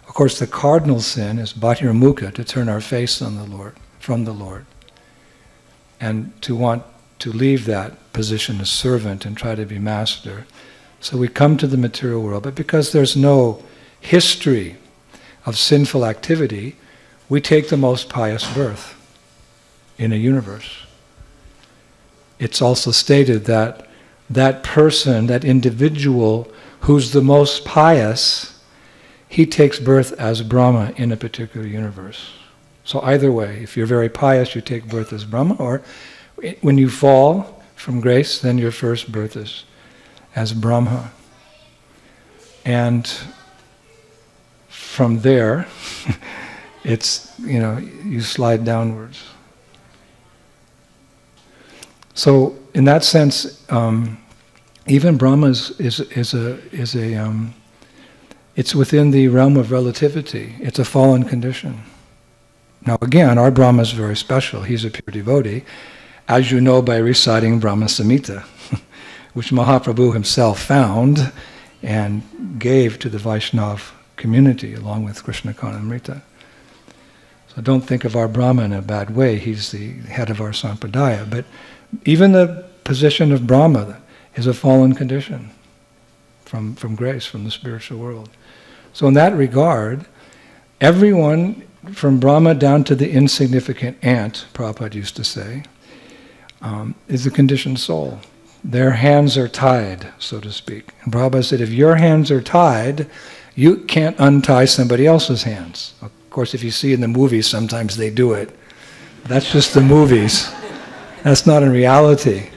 of course, the cardinal sin is bahirmukha, to turn our face on the Lord, from the Lord, and to want to leave that position as servant and try to be master. So we come to the material world, but because there's no history of sinful activity, we take the most pious birth in a universe. It's also stated that that person, that individual who's the most pious, he takes birth as Brahma in a particular universe. So either way, if you're very pious, you take birth as Brahma, or when you fall from grace, then your first birth is as Brahma. And from there, it's, you slide downwards. So in that sense, even Brahma it's within the realm of relativity. It's a fallen condition. Now again, our Brahma is very special. He's a pure devotee, as you know by reciting Brahma Samhita, which Mahaprabhu himself found and gave to the Vaishnava community along with Krishna Karnamrita. So don't think of our Brahma in a bad way. He's the head of our sampradaya. But even the position of Brahma is a fallen condition from grace, from the spiritual world. So in that regard, everyone from Brahma down to the insignificant ant, Prabhupada used to say, is a conditioned soul. Their hands are tied, so to speak. And Prabhupada said, if your hands are tied, you can't untie somebody else's hands. Of course, if you see in the movies, sometimes they do it. That's just the movies. That's not in reality.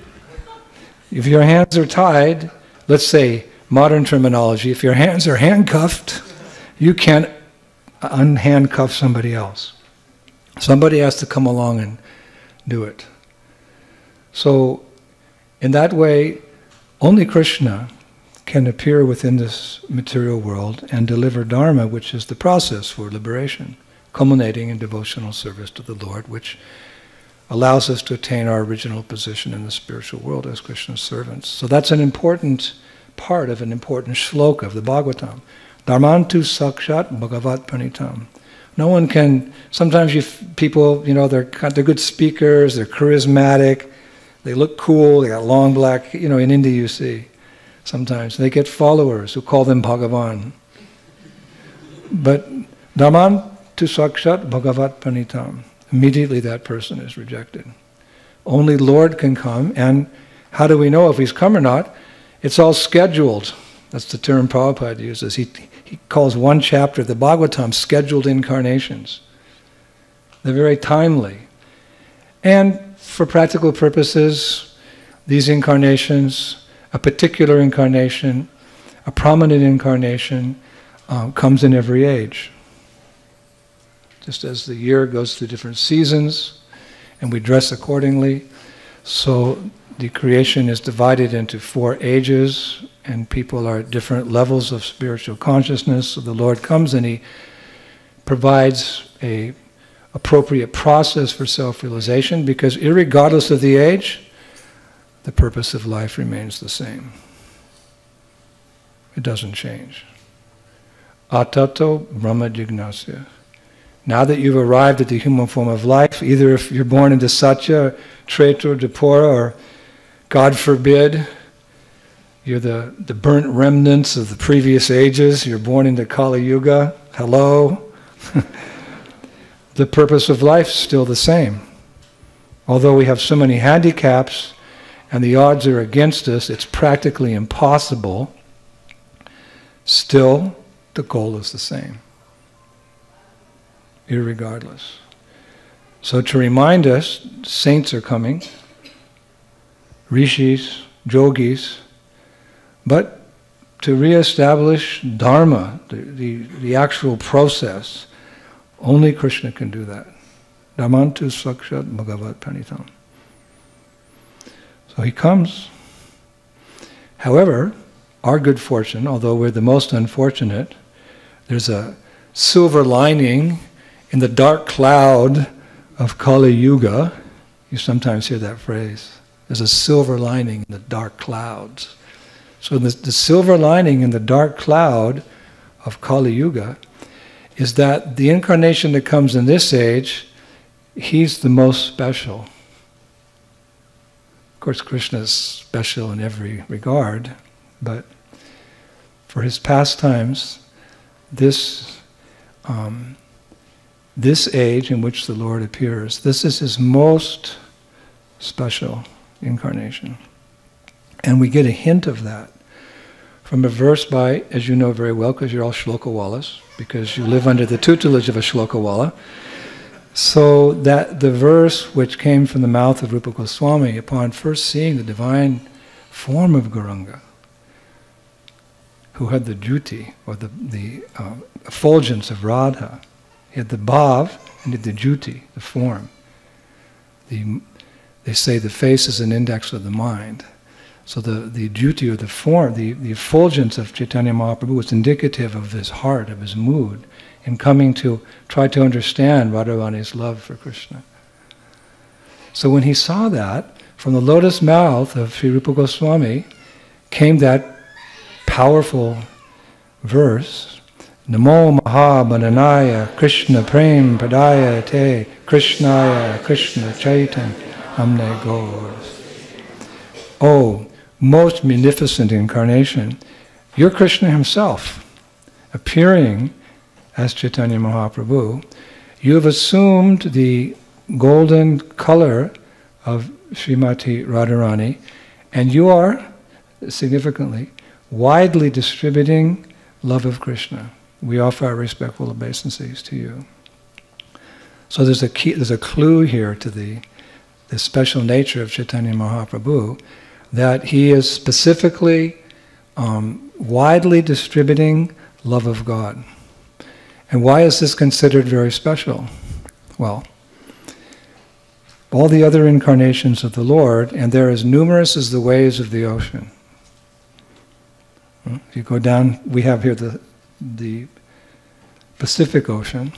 If your hands are tied, let's say, modern terminology, if your hands are handcuffed, you can't unhandcuff somebody else. Somebody has to come along and do it. So, in that way, only Krishna can appear within this material world and deliver Dharma, which is the process for liberation, culminating in devotional service to the Lord, which allows us to attain our original position in the spiritual world as Krishna's servants. So that's an important part of an important shloka of the Bhagavatam. Dharmantu sakshat bhagavat panitam. No one can, sometimes people, they're good speakers, they're charismatic, they look cool, they got long black, in India you see, sometimes they get followers who call them Bhagavan. But Dharmantu sakshat bhagavat panitam. Immediately that person is rejected. Only Lord can come, and how do we know if he's come or not? It's all scheduled. That's the term Prabhupada uses. He calls one chapter of the Bhagavatam scheduled incarnations. They're very timely. And for practical purposes, these incarnations, a particular incarnation, a prominent incarnation, comes in every age. Just as the year goes through different seasons, and we dress accordingly, so the creation is divided into 4 ages, and people are at different levels of spiritual consciousness. So the Lord comes and He provides an appropriate process for self-realization, because irregardless of the age, the purpose of life remains the same. It doesn't change. Atato Brahma Jignasya. Now that you've arrived at the human form of life, either if you're born into Satya, Treta, or Dvapara, or God forbid, you're the burnt remnants of the previous ages, you're born into Kali Yuga, hello. The purpose of life is still the same. Although we have so many handicaps and the odds are against us, it's practically impossible, still the goal is the same, irregardless. So to remind us, saints are coming, rishis, yogis, but to re-establish Dharma, the actual process, only Krishna can do that. Dharmantu sakshat bhagavat panitam. So He comes. However, our good fortune, although we're the most unfortunate, there's a silver lining in the dark cloud of Kali Yuga. You sometimes hear that phrase. There's a silver lining in the dark clouds. So the silver lining in the dark cloud of Kali Yuga is that the incarnation that comes in this age, he's the most special. Of course, Krishna is special in every regard, but for his pastimes, this age in which the Lord appears, this is his most special incarnation. And we get a hint of that from a verse by, as you know very well, because you're all Shlokawalas, because you live under the tutelage of a Shlokawala. So that the verse which came from the mouth of Rupa Goswami upon first seeing the divine form of Gauranga, who had the jyoti, or the effulgence of Radha. He had the bhav and he had the jyoti, the form. They say the face is an index of the mind. So the jyoti, or the form, the effulgence of Caitanya Mahaprabhu was indicative of his heart, of his mood, in coming to try to understand Radharani's love for Krishna. So when he saw that, from the lotus mouth of Sri Rupa Goswami came that powerful verse, Namo Mahabhadanaya Krishna Prem Padaya Te Krishnaya Krishna Chaitanya Amne Gaur. Oh, most munificent incarnation, you're Krishna himself, appearing as Caitanya Mahaprabhu. You have assumed the golden color of Srimati Radharani, and you are, significantly, widely distributing love of Krishna. We offer our respectful obeisances to you. So there's a clue here to the special nature of Caitanya Mahaprabhu, that he is specifically widely distributing love of God. And why is this considered very special? Well, all the other incarnations of the Lord, and they're as numerous as the waves of the ocean. If you go down, we have here the Pacific Ocean,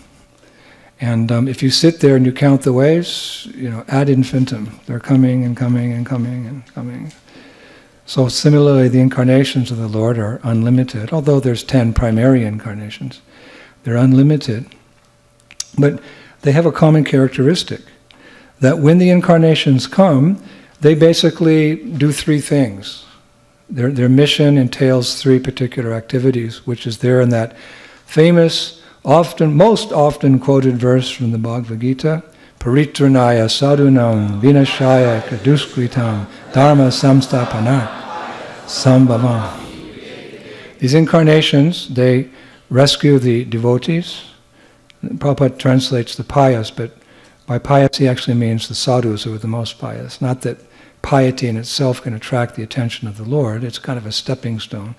and if you sit there and you count the waves, ad infinitum, they're coming and coming and coming and coming. So similarly, the incarnations of the Lord are unlimited, although there's 10 primary incarnations. They're unlimited, but they have a common characteristic, that when the incarnations come, they basically do three things. Their mission entails three particular activities, which is there in that famous, most often quoted verse from the Bhagavad Gita, Paritranaya sadhunam vinashaya kaduskritam dharma samstapana sambhavam. These incarnations, they rescue the devotees. Prabhupada translates the pious, but by pious he actually means the sadhus, who are the most pious. Not that piety in itself can attract the attention of the Lord, it's kind of a stepping stone.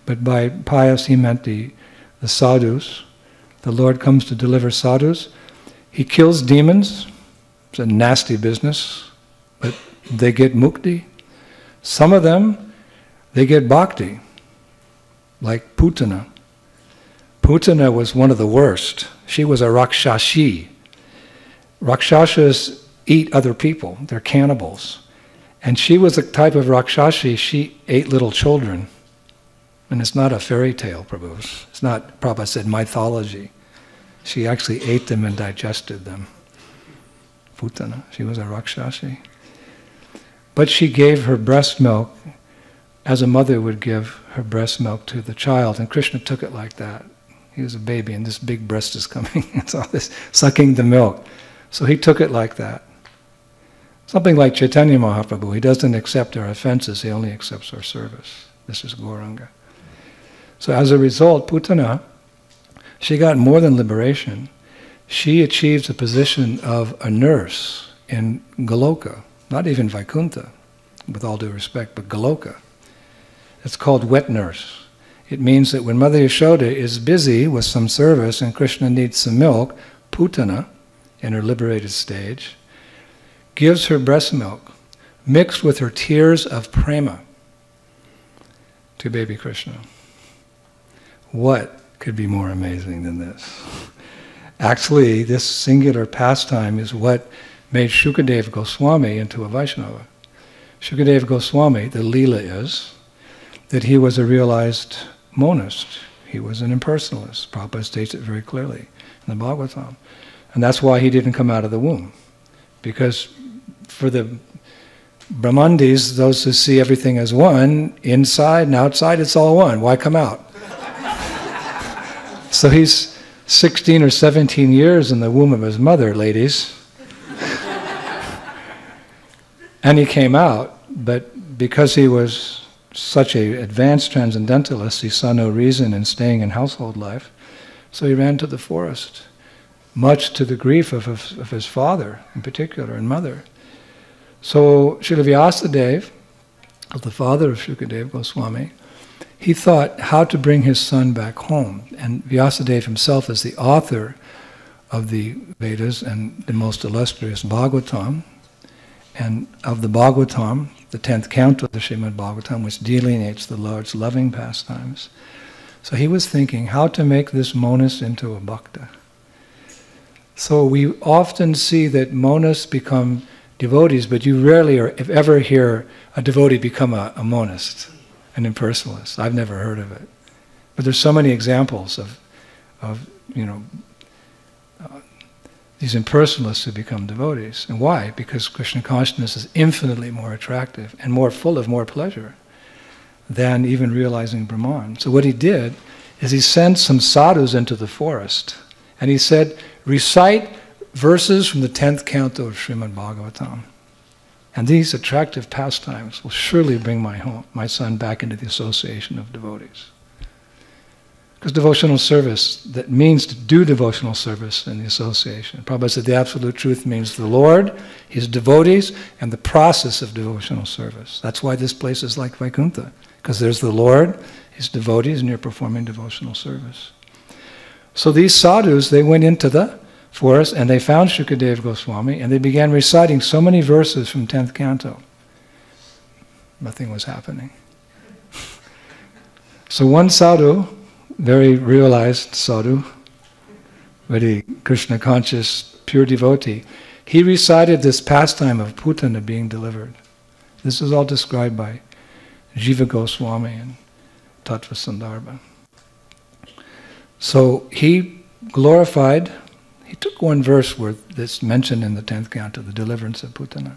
But by pious he meant the sadhus. The Lord comes to deliver sadhus. He kills demons. It's a nasty business, but they get mukti. Some of them, they get bhakti, like Putana. Putana was one of the worst. She was a rakshashi. Rakshasas eat other people. They're cannibals. And she was a type of rakshashi. She ate little children. And it's not a fairy tale, Prabhu. It's not, Prabhupada said, mythology. She actually ate them and digested them. Putana. She was a rakshashi. But she gave her breast milk as a mother would give her breast milk to the child. And Krishna took it like that. He was a baby and this big breast is coming. It's all this sucking the milk. So he took it like that. Something like Caitanya Mahaprabhu. He doesn't accept our offenses, he only accepts our service. This is Gauranga. So as a result, Putana, she got more than liberation. She achieves the position of a nurse in Goloka, not even Vaikuntha, with all due respect, but Goloka. It's called wet nurse. It means that when Mother Yashoda is busy with some service and Krishna needs some milk, Putana, in her liberated stage, gives her breast milk, mixed with her tears of prema, to baby Krishna. What could be more amazing than this? Actually, this singular pastime is what made Shukadeva Goswami into a Vaishnava. Shukadeva Goswami, the Leela is that he was a realized monist. He was an impersonalist. Prabhupada states it very clearly in the Bhagavatam. And that's why he didn't come out of the womb. Because for the Brahmandis, those who see everything as one, inside and outside it's all one. Why come out? So he's 16 or 17 years in the womb of his mother, ladies. And he came out, but because he was such an advanced transcendentalist, he saw no reason in staying in household life, so he ran to the forest, much to the grief of his father in particular and mother. So Srila Vyasadeva, the father of Shukadeva Goswami, he thought how to bring his son back home. And Vyasadeva himself is the author of the Vedas and the most illustrious Bhagavatam. And of the Bhagavatam, the 10th canto of the Srimad Bhagavatam, which delineates the Lord's loving pastimes. So he was thinking how to make this monas into a bhakta. So we often see that monas become devotees, but you rarely or if ever hear a devotee become a monist, an impersonalist. I've never heard of it. But there's so many examples of these impersonalists who become devotees. And why? Because Krishna consciousness is infinitely more attractive and more full of more pleasure than even realizing Brahman. So what he did is he sent some sadhus into the forest and he said, recite verses from the 10th canto of Srimad Bhagavatam. And these attractive pastimes will surely bring my son back into the association of devotees. Because devotional service, that means to do devotional service in the association. Prabhupada said the absolute truth means the Lord, his devotees, and the process of devotional service. That's why this place is like Vaikuntha. Because there's the Lord, his devotees, and you're performing devotional service. So these sadhus, they went into the forest and they found Shukadeva Goswami and they began reciting so many verses from 10th canto. Nothing was happening. So one sadhu, very realized sadhu, very Krishna conscious, pure devotee, he recited this pastime of Putana being delivered. This is all described by Jiva Goswami and Tattva Sandarbha. So he glorified, he took one verse where that's mentioned in the 10th canto, the deliverance of Putana,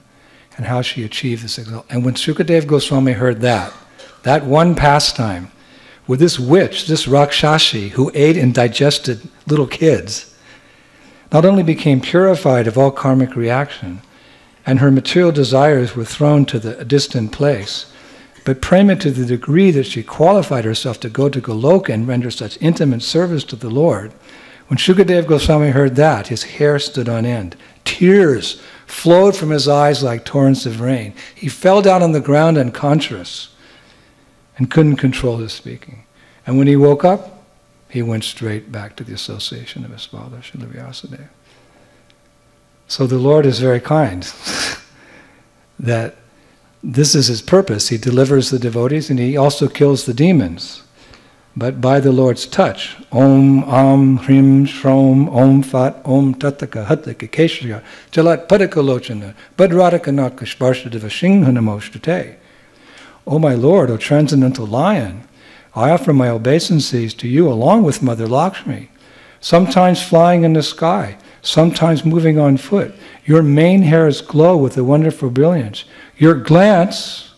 and how she achieved this exaltation. And when Shukadeva Goswami heard that one pastime, with this witch, this Rakshashi, who ate and digested little kids, not only became purified of all karmic reaction, and her material desires were thrown to a distant place, but prema to the degree that she qualified herself to go to Goloka and render such intimate service to the Lord. When Shukadeva Goswami heard that, his hair stood on end. Tears flowed from his eyes like torrents of rain. He fell down on the ground unconscious and couldn't control his speaking. And when he woke up, he went straight back to the association of his father, Srila Vyasadeva. So the Lord is very kind, that this is his purpose. He delivers the devotees and he also kills the demons. But by the Lord's touch, Om, Am, Hrim, Shrom, Om, Fat, Om, Tattaka, Hattaka, Keshriya, Jalat, Padakalochana, Badradaka, Sparshdeva, Shinghanamostate. O my Lord, O transcendental lion, I offer my obeisances to you along with Mother Lakshmi, sometimes flying in the sky, sometimes moving on foot. Your mane hairs glow with a wonderful brilliance. Your glance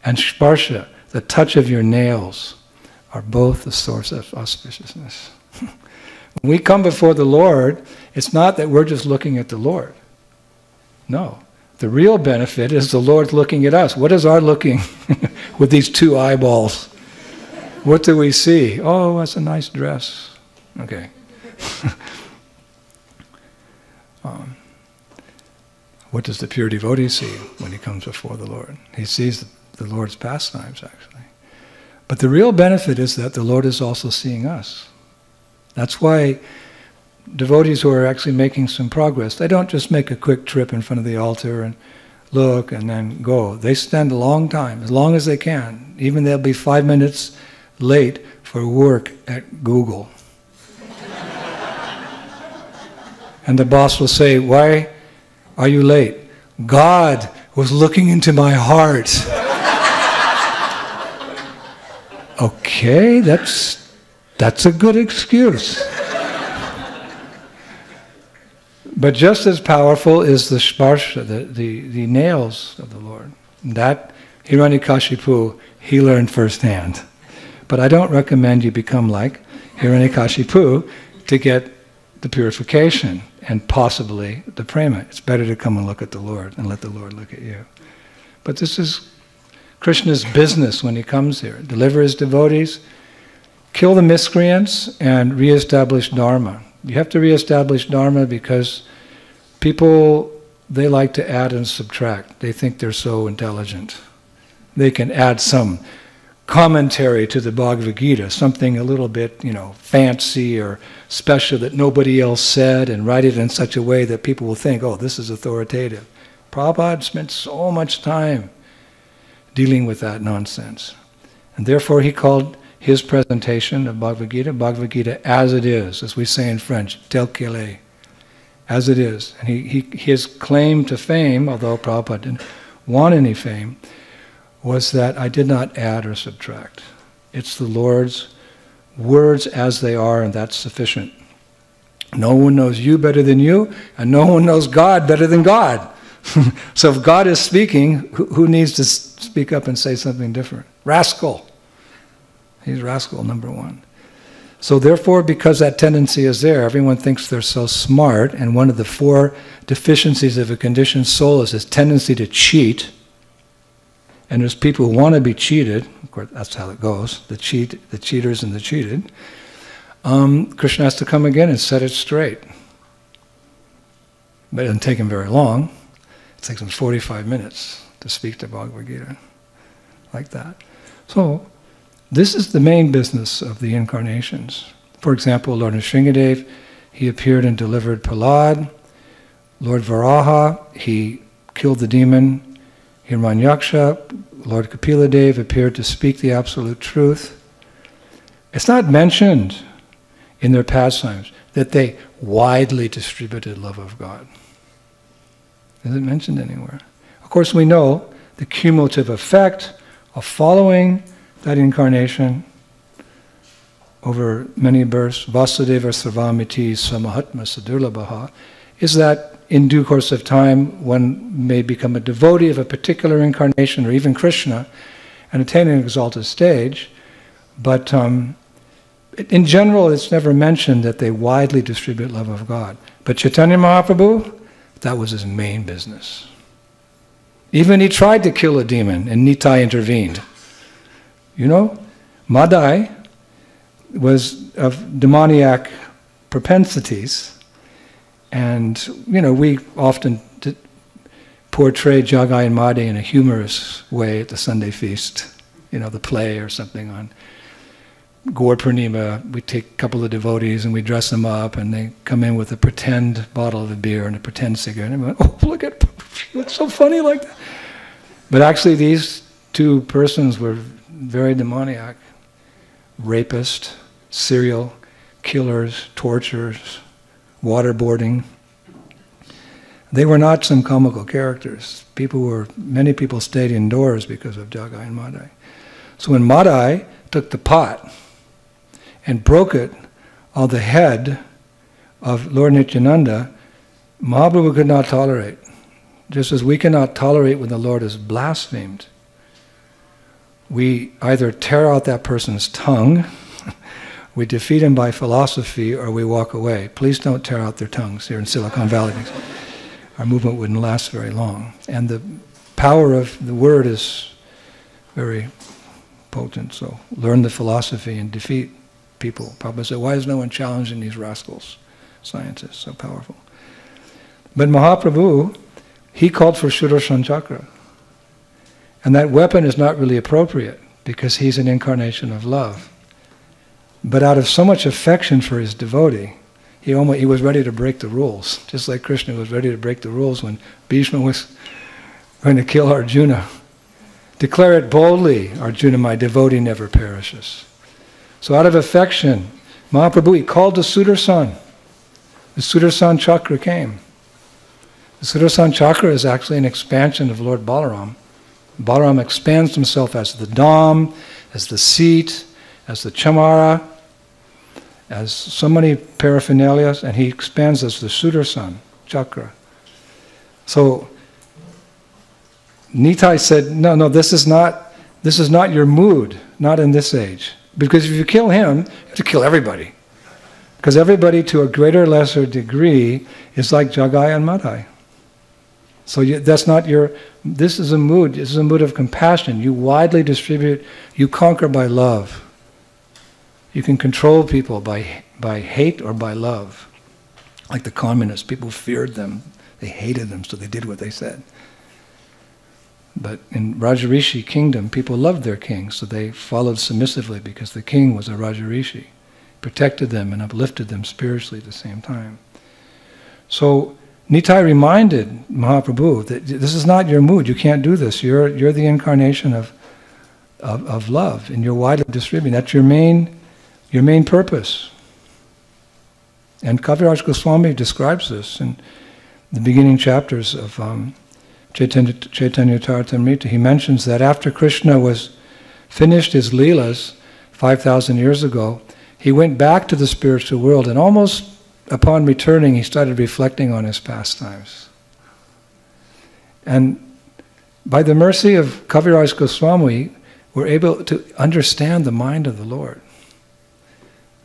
and sparsha, the touch of your nails, are both the source of auspiciousness. When we come before the Lord, it's not that we're just looking at the Lord. No. The real benefit is the Lord looking at us. What is our looking with these two eyeballs? What do we see? Oh, that's a nice dress. Okay. What does the pure devotee see when he comes before the Lord? He sees the Lord's pastimes, actually. But the real benefit is that the Lord is also seeing us. That's why devotees who are actually making some progress, they don't just make a quick trip in front of the altar and look and then go. They spend a long time, as long as they can. Even they'll be 5 minutes late for work at Google. And the boss will say, "Why are you late?" "God was looking into my heart." Okay, that's That's a good excuse. But just as powerful is the sparsha, the nails of the Lord. That Hiranyakashipu, he learned firsthand. But I don't recommend you become like Hiranyakashipu to get the purification and possibly the prema. It's better to come and look at the Lord and let the Lord look at you. But this is Krishna's business when he comes here. Deliver his devotees, kill the miscreants, and reestablish Dharma. You have to reestablish Dharma because people, they like to add and subtract. They think they're so intelligent. They can add some commentary to the Bhagavad Gita, something a little bit, fancy or special that nobody else said, and write it in such a way that people will think, oh, this is authoritative. Prabhupada spent so much time dealing with that nonsense. And therefore he called his presentation of Bhagavad Gita as it is, as we say in French, tel quel est, as it is. And his claim to fame, although Prabhupada didn't want any fame, was that I did not add or subtract. It's the Lord's words as they are, and that's sufficient. No one knows you better than you, and no one knows God better than God. So if God is speaking, who needs to speak up and say something different? Rascal. He's rascal number one. So therefore, because that tendency is there, everyone thinks they're so smart, and one of the 4 deficiencies of a conditioned soul is this tendency to cheat. And there's people who want to be cheated. Of course, that's how it goes. The cheaters and the cheated. Krishna has to come again and set it straight. But it doesn't take him very long. It takes him 45 minutes to speak to Bhagavad Gita. Like that. So, this is the main business of the incarnations. For example, Lord Nrsingadev, he appeared and delivered Prahlad. Lord Varaha, he killed the demon Hiranyaksha. Lord Kapila appeared to speak the absolute truth. It's not mentioned in their pastimes that they widely distributed love of God. Is it mentioned anywhere? Of course, we know the cumulative effect of following that incarnation over many births, Vasudeva Sarvamiti Samahatma Sadurlabhaha, is that in due course of time, one may become a devotee of a particular incarnation, or even Krishna, and attain an exalted stage. But in general, it's never mentioned that they widely distribute love of God. But Caitanya Mahaprabhu, that was his main business. Even he tried to kill a demon, and Nitai intervened. Madai was of demoniac propensities. And, we often portray Jagai and Madai in a humorous way at the Sunday feast, the play or something on Gaur Purnima. We take a couple of devotees and we dress them up, and they come in with a pretend bottle of beer and a pretend cigarette. And everyone, oh, look at, he looks so funny like that. But actually these 2 persons were very demoniac. Rapists, serial killers, torturers, waterboarding. They were not some comical characters. Many people stayed indoors because of Jagai and Madai. So when Madai took the pot and broke it on the head of Lord Nityananda, Mahaprabhu could not tolerate. Just as we cannot tolerate when the Lord is blasphemed. We either tear out that person's tongue, we defeat him by philosophy, or we walk away. Please don't tear out their tongues here in Silicon Valley. Our movement wouldn't last very long. And the power of the word is very potent. So learn the philosophy and defeat people. Prabhupada said, why is no one challenging these rascals? Scientists, so powerful. But Mahaprabhu, he called for Sudarshan Chakra. And that weapon is not really appropriate because he's an incarnation of love. But out of so much affection for his devotee, he was ready to break the rules, just like Krishna was ready to break the rules when Bhishma was going to kill Arjuna. Declare it boldly, Arjuna, my devotee never perishes. So out of affection, Mahaprabhu, he called the Sudarsan. The Sudarsan Chakra came. The Sudarsan Chakra is actually an expansion of Lord Balaram. Balaram expands himself as the Dham, as the seat, as the Chamara, as so many paraphernalia, and he expands as the Sudarshan chakra. So Nitai said, no, this is not your mood, not in this age. Because if you kill him, you have to kill everybody. Because everybody to a greater or lesser degree is like Jagai and Madai. So that's not this is a mood of compassion. You widely distribute, you conquer by love. You can control people by hate or by love. Like the communists, people feared them. They hated them, so they did what they said. But in Rajarishi kingdom, people loved their king, so they followed submissively because the king was a Rajarishi, protected them and uplifted them spiritually at the same time. So Nitai reminded Mahaprabhu that this is not your mood. You can't do this. You're the incarnation of love, and you're widely distributing. That's your main purpose. And Kaviraj Goswami describes this in the beginning chapters of Chaitanya Charitamrita. He mentions that after Krishna was finished his leelas 5,000 years ago, he went back to the spiritual world, and almost upon returning, he started reflecting on his pastimes. And by the mercy of Kaviraj Goswami, we're able to understand the mind of the Lord.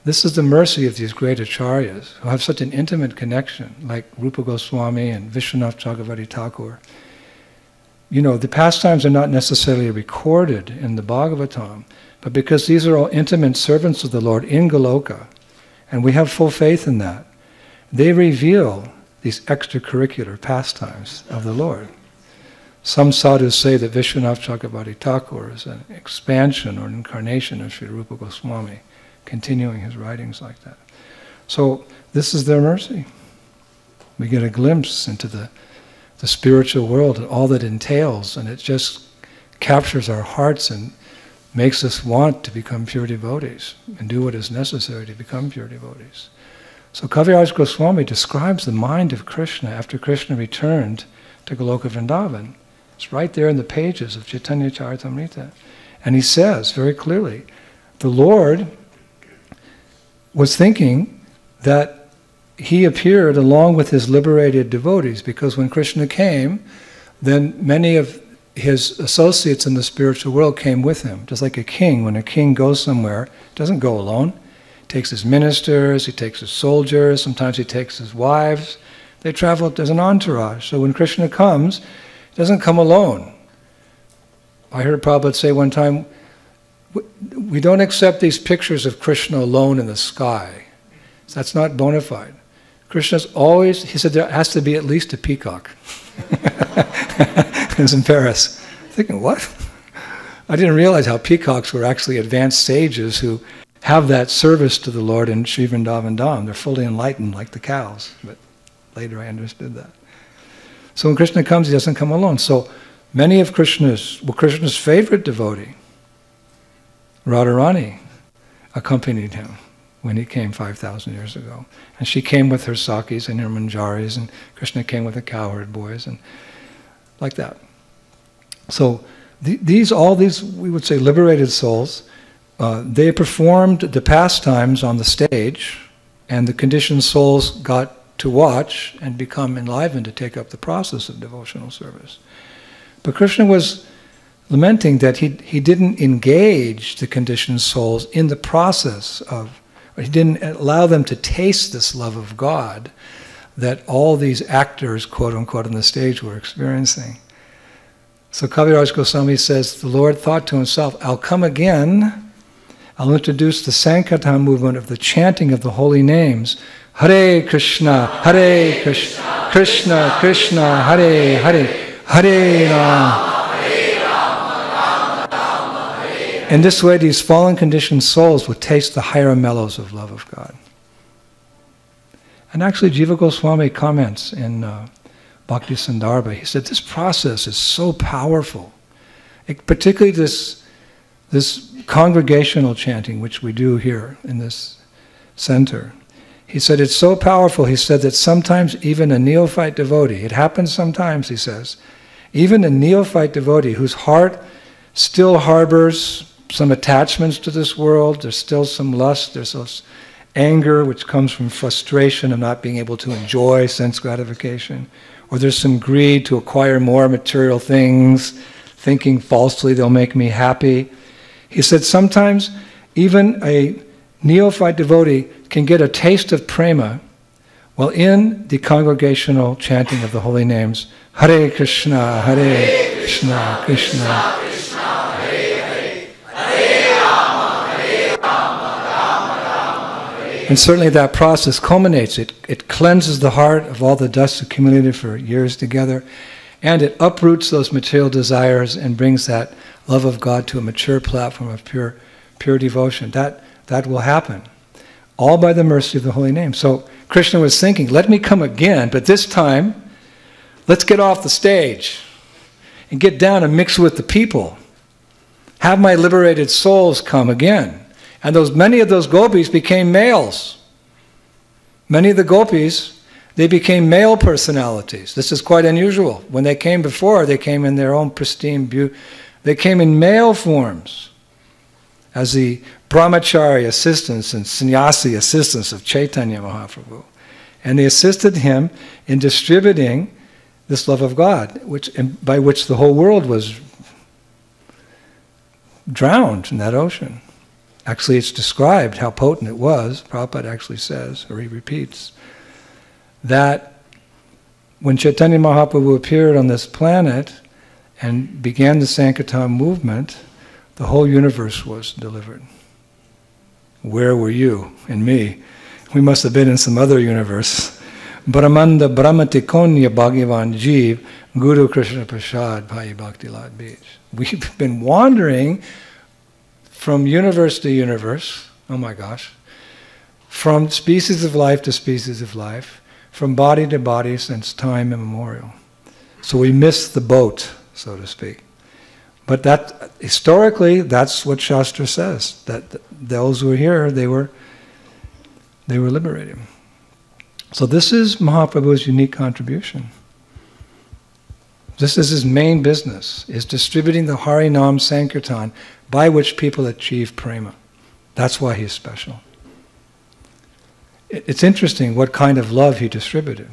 This is the mercy of these great acharyas who have such an intimate connection, like Rupa Goswami and Vishwanath Chakravarti Thakur. You know, the pastimes are not necessarily recorded in the Bhagavatam, but because these are all intimate servants of the Lord in Goloka, and we have full faith in that, they reveal these extracurricular pastimes of the Lord. Some sadhus say that Vishwanath Chakravarti Thakur is an expansion or an incarnation of Sri Rupa Goswami, continuing his writings like that. So this is their mercy. We get a glimpse into the spiritual world and all that entails, and it just captures our hearts and makes us want to become pure devotees and do what is necessary to become pure devotees. So Kaviraj Goswami describes the mind of Krishna after Krishna returned to Goloka Vrindavan. It's right there in the pages of Chaitanya Charitamrita. And he says very clearly, the Lord was thinking that he appeared along with his liberated devotees, because when Krishna came, then many of his associates in the spiritual world came with him. Just like a king, when a king goes somewhere, doesn't go alone. He takes his ministers, he takes his soldiers, sometimes he takes his wives. They travel as an entourage. So when Krishna comes, he doesn't come alone. I heard Prabhupada say one time, we don't accept these pictures of Krishna alone in the sky. So that's not bona fide. Krishna's always, he said there has to be at least a peacock. It was in Paris. Thinking, what? I didn't realize how peacocks were actually advanced sages who have that service to the Lord in Sri Vrindavan Dham. They're fully enlightened like the cows. But later I understood that. So when Krishna comes, he doesn't come alone. So many of Krishna's favorite devotee, Radharani, accompanied him when he came 5,000 years ago. And she came with her Sakis and her Manjaris, and Krishna came with the cowherd boys, and like that. So all these, we would say, liberated souls, they performed the pastimes on the stage, and the conditioned souls got to watch and become enlivened to take up the process of devotional service. But Krishna was lamenting that he didn't engage the conditioned souls in the process of, or he didn't allow them to taste this love of God that all these actors, quote unquote, on the stage were experiencing. So Kaviraj Goswami says, the Lord thought to himself, I'll come again, I'll introduce the Sankirtan movement of the chanting of the holy names. Hare Krishna, Krishna Krishna, Hare Hare, Hare Rama. In this way, these fallen conditioned souls will taste the higher mellows of love of God. And actually, Jiva Goswami comments in Bhakti Sandarbha, he said, this process is so powerful. Particularly this congregational chanting, which we do here in this center. He said, it's so powerful, he said, that sometimes even a neophyte devotee, it happens sometimes, he says, even a neophyte devotee whose heart still harbors some attachments to this world, there's still some lust, anger, which comes from frustration of not being able to enjoy sense gratification, or there's some greed to acquire more material things, thinking falsely they'll make me happy. He said sometimes even a neophyte devotee can get a taste of prema while in the congregational chanting of the holy names, Hare Krishna, Hare Krishna, Krishna. And certainly that process culminates. It cleanses the heart of all the dust accumulated for years together, and it uproots those material desires and brings that love of God to a mature platform of pure devotion. That will happen, all by the mercy of the holy name. So Krishna was thinking, let me come again, but this time, let's get off the stage and get down and mix with the people. Have my liberated souls come again. And many of those gopis became males. Many of the gopis, they became male personalities. This is quite unusual. When they came before, they came in their own pristine beauty. They came in male forms as the brahmachari assistants and sannyasi assistants of Caitanya Mahaprabhu. And they assisted him in distributing this love of God, by which the whole world was drowned in that ocean. Actually, it's described how potent it was. Prabhupada actually says, or he repeats, that when Caitanya Mahaprabhu appeared on this planet and began the Sankirtan movement, the whole universe was delivered. Where were you and me? We must have been in some other universe. Brahmanda Brahmati Konya Bhagavan Jeev Guru Krishna Prasad Bhai Bhakti Lad Beach. We've been wandering from universe to universe, oh my gosh, from species of life to species of life, from body to body since time immemorial. So we missed the boat, so to speak. But that, historically, that's what Shastra says, that those who were here, they were liberated. So this is Mahaprabhu's unique contribution. This is his main business, is distributing the Harinam Sankirtan by which people achieve prema. That's why he's special. It's interesting what kind of love he distributed.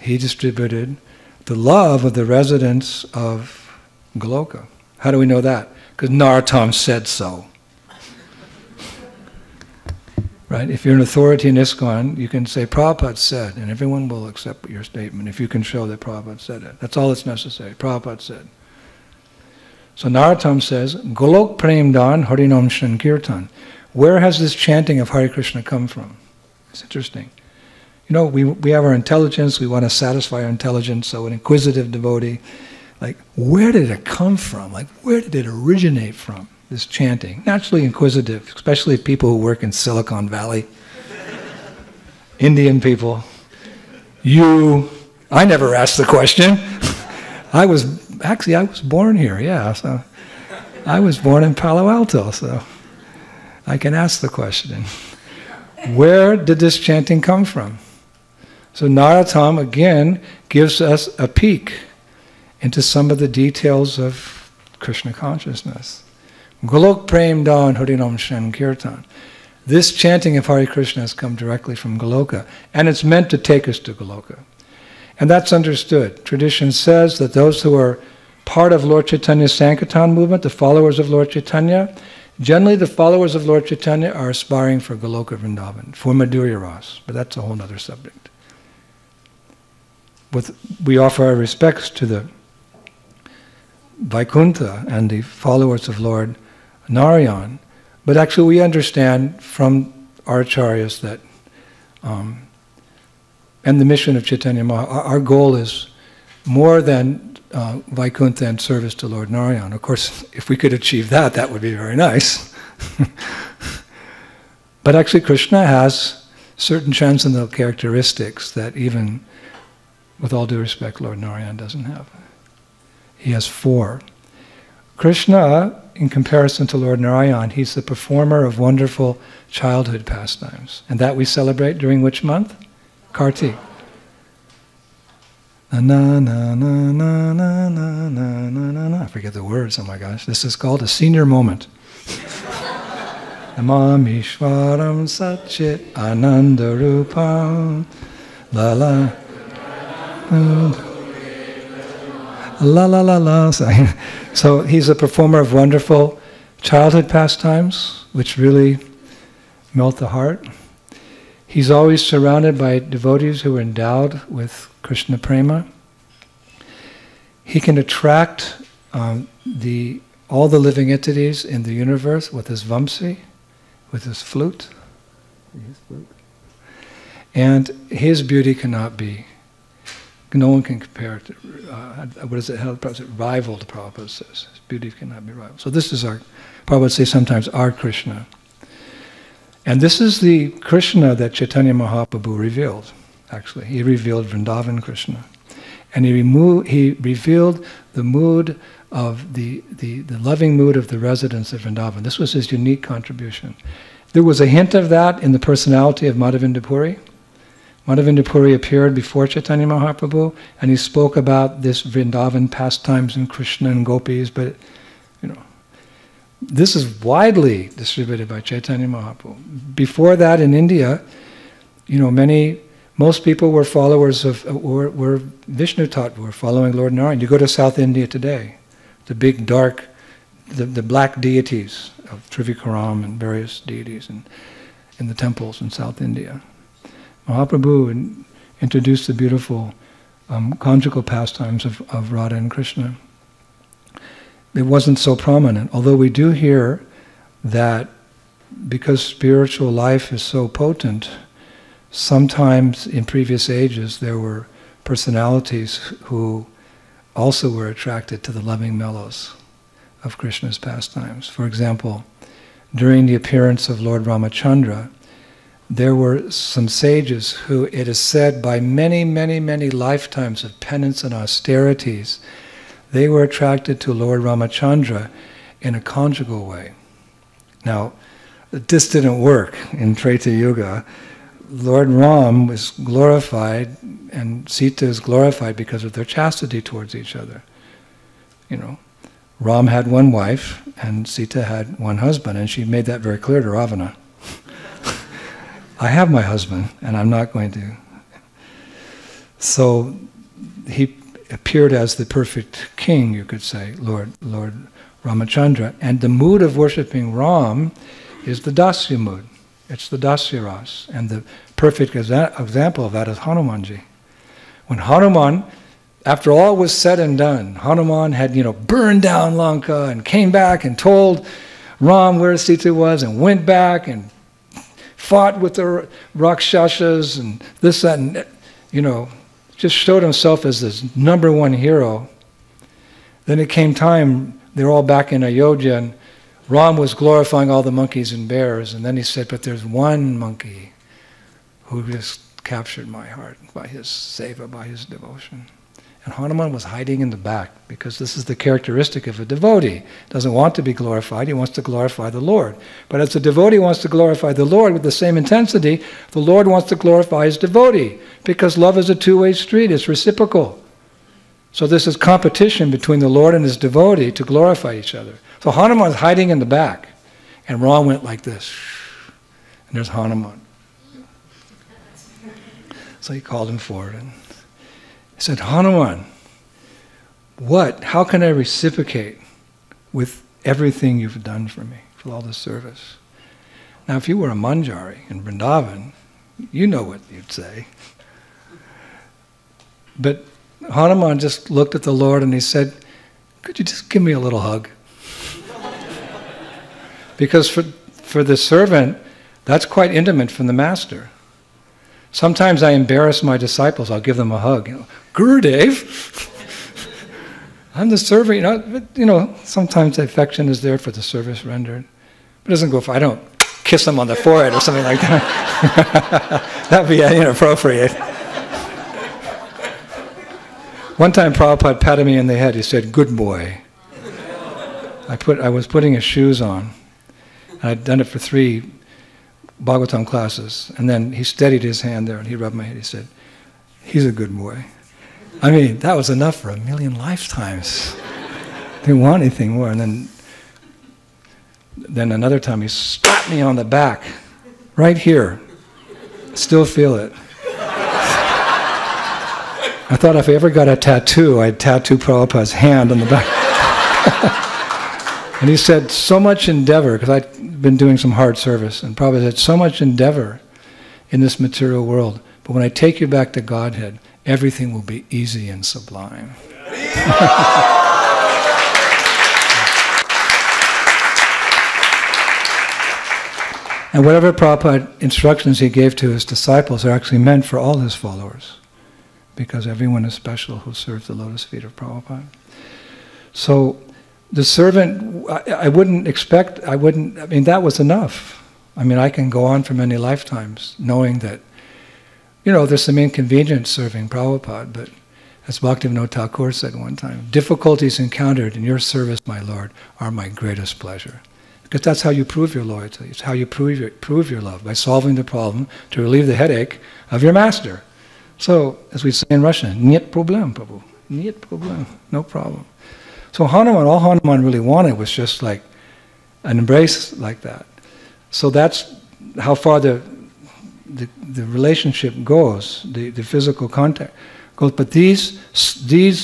He distributed the love of the residents of Goloka. How do we know that? Because Narottam said so. Right? If you're an authority in ISKCON, you can say, Prabhupada said, and everyone will accept your statement if you can show that Prabhupada said it. That's all that's necessary. Prabhupada said. So Narottam says, Golok Prem Dan Harinam Sankirtan. Where has this chanting of Hare Krishna come from? It's interesting. You know, we have our intelligence, we want to satisfy our intelligence, so an inquisitive devotee, like, where did it come from? Like, where did it originate from, this chanting? Naturally inquisitive, especially people who work in Silicon Valley. Indian people. I never asked the question. I was born here, yeah, so I was born in Palo Alto, so I can ask the question. Where did this chanting come from? So Narottam, again, gives us a peek into some of the details of Krishna consciousness. Golok Prem Dan Harinam Sankirtan. This chanting of Hare Krishna has come directly from Goloka, and it's meant to take us to Goloka. And that's understood. Tradition says that those who are part of Lord Chaitanya's Sankirtan movement, the followers of Lord Chaitanya, generally the followers of Lord Chaitanya are aspiring for Goloka Vrindavan, for Madhurya Ras, but that's a whole other subject. We offer our respects to the Vaikuntha and the followers of Lord Narayan, but actually we understand from our acharyas that, and the mission of Caitanya Mahaprabhu, our goal is more than Vaikuntha and service to Lord Narayan. Of course, if we could achieve that, that would be very nice. But actually Krishna has certain transcendental characteristics that even, with all due respect, Lord Narayan doesn't have. He has 4. Krishna, in comparison to Lord Narayan, he's the performer of wonderful childhood pastimes. And that we celebrate during which month? Kartik. Na na na na na na na na na na. I forget the words, oh my gosh. This is called a senior moment. Namamishwaram Satchit Anandarupam La la la la. So he's a performer of wonderful childhood pastimes, which really melt the heart. He's always surrounded by devotees who are endowed with Krishna prema. He can attract all the living entities in the universe with his vamsi, with his flute. And his beauty cannot be, no one can compare it to, rivaled, Prabhupada says. His beauty cannot be rivaled. So this is Prabhupada says sometimes, our Krishna. And this is the Krishna that Caitanya Mahaprabhu revealed, actually. He revealed Vrindavan Krishna. And he revealed the mood of the loving mood of the residents of Vrindavan. This was his unique contribution. There was a hint of that in the personality of Madhavinda Puri. Madhavinda Puri appeared before Caitanya Mahaprabhu, and he spoke about this Vrindavan pastimes and Krishna and gopis, but this is widely distributed by Caitanya Mahaprabhu. Before that in India, most people were followers were Vishnu taught, were following Lord Narayan. You go to South India today, the big dark, the black deities of Trivikaram and various deities in the temples in South India. Mahaprabhu introduced the beautiful conjugal pastimes of Radha and Krishna. It wasn't so prominent, although we do hear that because spiritual life is so potent, sometimes in previous ages there were personalities who also were attracted to the loving mellows of Krishna's pastimes. For example, during the appearance of Lord Ramachandra, there were some sages who, it is said, by many, many, many lifetimes of penance and austerities, they were attracted to Lord Ramachandra in a conjugal way. Now, this didn't work in Treta Yuga. Lord Ram was glorified and Sita is glorified because of their chastity towards each other. Ram had one wife and Sita had one husband, and she made that very clear to Ravana. I have my husband and I'm not going to. So he appeared as the perfect king, you could say, Lord Ramachandra. And the mood of worshipping Ram is the dasya mood. It's the dasya ras. And the perfect example of that is Hanumanji. When Hanuman, after all was said and done, Hanuman had, burned down Lanka and came back and told Ram where Sita was and went back and fought with the Rakshasas and this, that, and, just showed himself as this #1 hero. Then it came time, they're all back in Ayodhya, and Ram was glorifying all the monkeys and bears, and then he said, but there's one monkey who just captured my heart by his seva, by his devotion. And Hanuman was hiding in the back, because this is the characteristic of a devotee. Doesn't want to be glorified, he wants to glorify the Lord. But as the devotee wants to glorify the Lord with the same intensity, the Lord wants to glorify his devotee, because love is a two-way street, it's reciprocal. So this is competition between the Lord and his devotee to glorify each other. So Hanuman is hiding in the back, and Ram went like this, and there's Hanuman. So he called him forward and he said, Hanuman, how can I reciprocate with everything you've done for me, for all this service? Now, if you were a manjari in Vrindavan, you know what you'd say. But Hanuman just looked at the Lord and he said, could you just give me a little hug? Because for the servant, that's quite intimate from the master. Sometimes I embarrass my disciples, I'll give them a hug. Gurudev, I'm the servant, but sometimes the affection is there for the service rendered. It doesn't go I don't kiss them on the forehead or something like that. That'd be inappropriate. One time Prabhupada patted me in the head, he said, good boy. I was putting his shoes on, and I'd done it for 3 Bhagavatam classes, and then he steadied his hand there and he rubbed my head. He said, he's a good boy. I mean, that was enough for 1,000,000 lifetimes. Didn't want anything more. And then Then another time he slapped me on the back, right here. Still feel it. I thought if I ever got a tattoo, I'd tattoo Prabhupada's hand on the back. And he said, so much endeavor, because I'd been doing some hard service, and Prabhupada said, so much endeavor in this material world, but when I take you back to Godhead, everything will be easy and sublime. And whatever Prabhupada instructions he gave to his disciples are actually meant for all his followers, because everyone is special who serves the lotus feet of Prabhupada. So the servant, I mean, that was enough. I mean, I can go on for many lifetimes knowing that, there's some inconvenience serving Prabhupada, but as Bhaktivinoda Thakur said one time, difficulties encountered in your service, my Lord, are my greatest pleasure. Because that's how you prove your loyalty. It's how you prove your love, by solving the problem to relieve the headache of your master. So, as we say in Russian, нет проблем, Prabhu. Нет проблем, no problem. So Hanuman, all Hanuman really wanted was just like an embrace like that. So that's how far the relationship goes, the physical contact goes. But these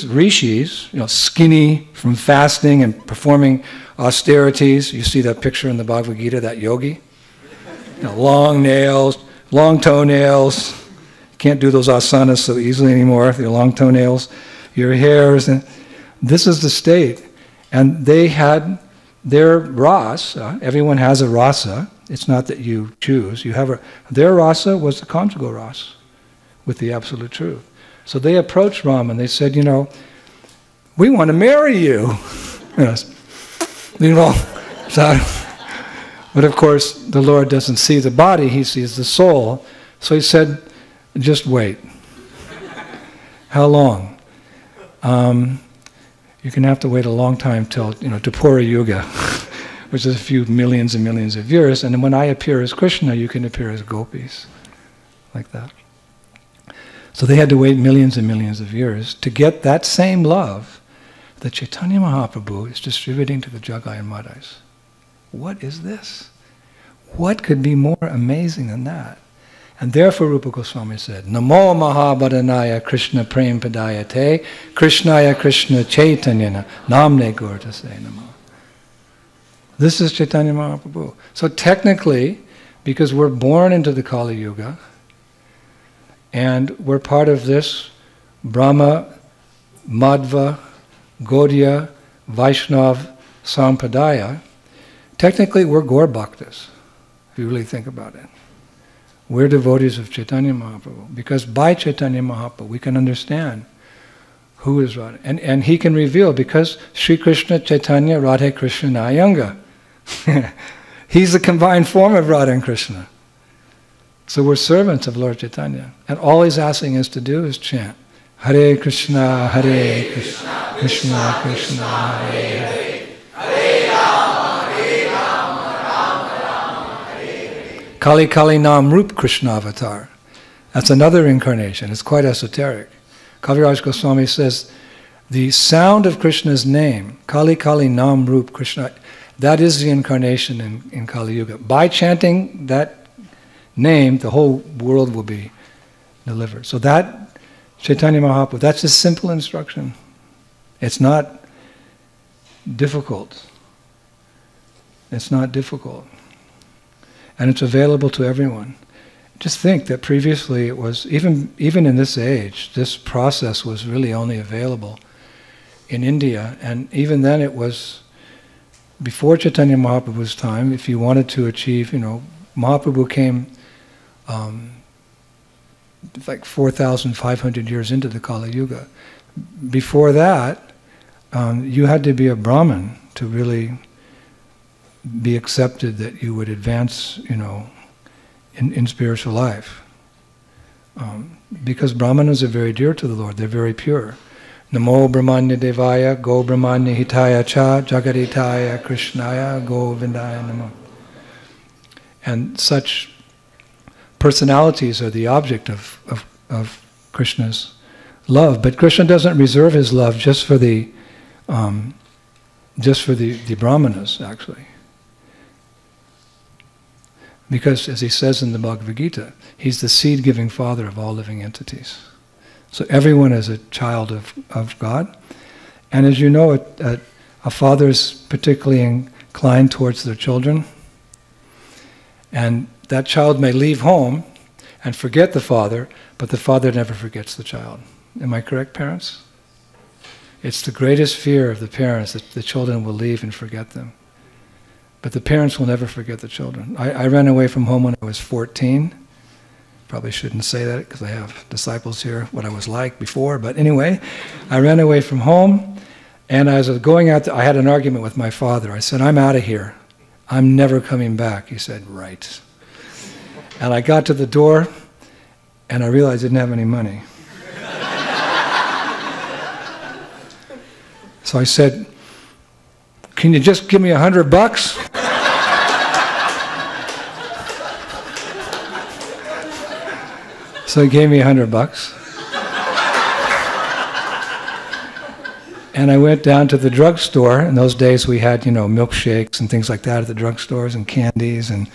rishis, skinny from fasting and performing austerities. You see that picture in the Bhagavad Gita, that yogi? Long nails, long toenails. Can't do those asanas so easily anymore with your long toenails, your hairs. And this is the state. And they had their rasa. Everyone has a rasa. It's not that you choose. Their rasa was the conjugal rasa with the absolute truth. So they approached Ram and they said, we want to marry you. But of course, the Lord doesn't see the body, he sees the soul. So he said, just wait. How long? You're going to have to wait a long time till, Dupura Yuga, which is a few millions and millions of years. And then when I appear as Krishna, you can appear as gopis. Like that. So they had to wait millions and millions of years to get that same love that Caitanya Mahaprabhu is distributing to the Jagai Madhais. What is this? What could be more amazing than that? And therefore Rupa Goswami said, Namo Mahabharanaya Krishna Prem Padayate Krishnaya Krishna Chaitanyana Namne Gaurtase Namo. This is Caitanya Mahaprabhu. So technically, because we're born into the Kali Yuga, and we're part of this Brahma, Madhva, Gaudiya, Vaishnav, Sampradaya, technically we're Gaur Bhaktas, if you really think about it. We're devotees of Caitanya Mahaprabhu, because by Caitanya Mahaprabhu we can understand who is Radha. And he can reveal, because Sri Krishna Chaitanya Radha Krishna Nayanga. He's the combined form of Radha and Krishna. So we're servants of Lord Chaitanya. And all he's asking us to do is chant, Hare Krishna, Hare Krishna, Krishna Krishna, Hare Hare. Hare Rama, Rama Hare Hare. Kali Kali Nam Rup Krishna Avatar. That's another incarnation. It's quite esoteric. Kaviraj Goswami says, the sound of Krishna's name, Kali Kali Nam Rup Krishna, that is the incarnation in Kali Yuga. By chanting that name, the whole world will be delivered. So that, Caitanya Mahaprabhu, that's a simple instruction. It's not difficult. It's not difficult. And it's available to everyone. Just think that previously it was, even in this age, this process was really only available in India. And even then it was, before Caitanya Mahaprabhu's time, if you wanted to achieve, Mahaprabhu came like 4,500 years into the Kali Yuga. Before that, you had to be a Brahmin to really be accepted that you would advance, in spiritual life. Because Brahmanas are very dear to the Lord, they're very pure. Namo Brahmanya Devaya, Go Brahmanya Hitaya Cha, Jagaditaya Krishnaya, Go Vindaya Namo. And such personalities are the object of Krishna's love. But Krishna doesn't reserve his love just for the brahmanas, actually. Because, as he says in the Bhagavad Gita, he's the seed-giving father of all living entities. So everyone is a child of God. And as you know, a father is particularly inclined towards their children. And that child may leave home and forget the father, but the father never forgets the child. Am I correct, parents? It's the greatest fear of the parents that the children will leave and forget them. But the parents will never forget the children. I ran away from home when I was 14. Probably shouldn't say that because I have disciples here, what I was like before. But anyway, I ran away from home, and as I was going out, I had an argument with my father. I said, I'm out of here. I'm never coming back. He said, right. And I got to the door, and I realized I didn't have any money. So I said, can you just give me $100? So he gave me $100. And I went down to the drugstore. In those days we had, milkshakes and things like that at the drugstores and candies. And,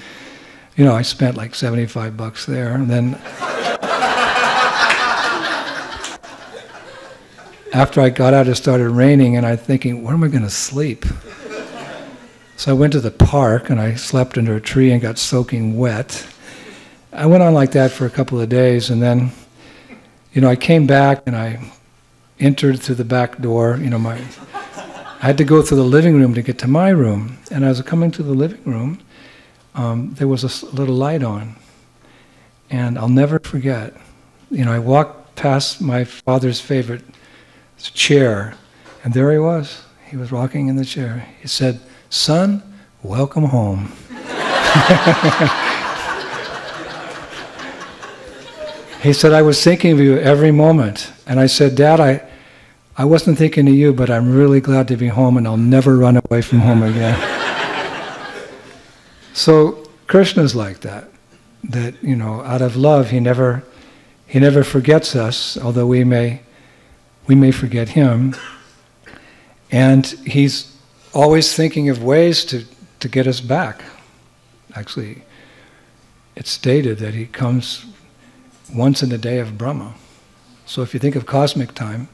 I spent like $75 there. And then after I got out, it started raining, and I'm thinking, where am I going to sleep? So I went to the park, and I slept under a tree and got soaking wet. I went on like that for a couple of days, and then, I came back, and I entered through the back door. I had to go through the living room to get to my room. And as I was coming to the living room, there was a little light on. And I'll never forget, I walked past my father's favorite chair, and there he was. He was rocking in the chair. He said, "Son, welcome home." He said, "I was thinking of you every moment." And I said, "Dad, I wasn't thinking of you, but I'm really glad to be home, and I'll never run away from home again." So Krishna's like that. That, out of love, he never forgets us, although we may forget him. And he's always thinking of ways to get us back. Actually, it's stated that he comes once in the day of Brahma. So if you think of cosmic time,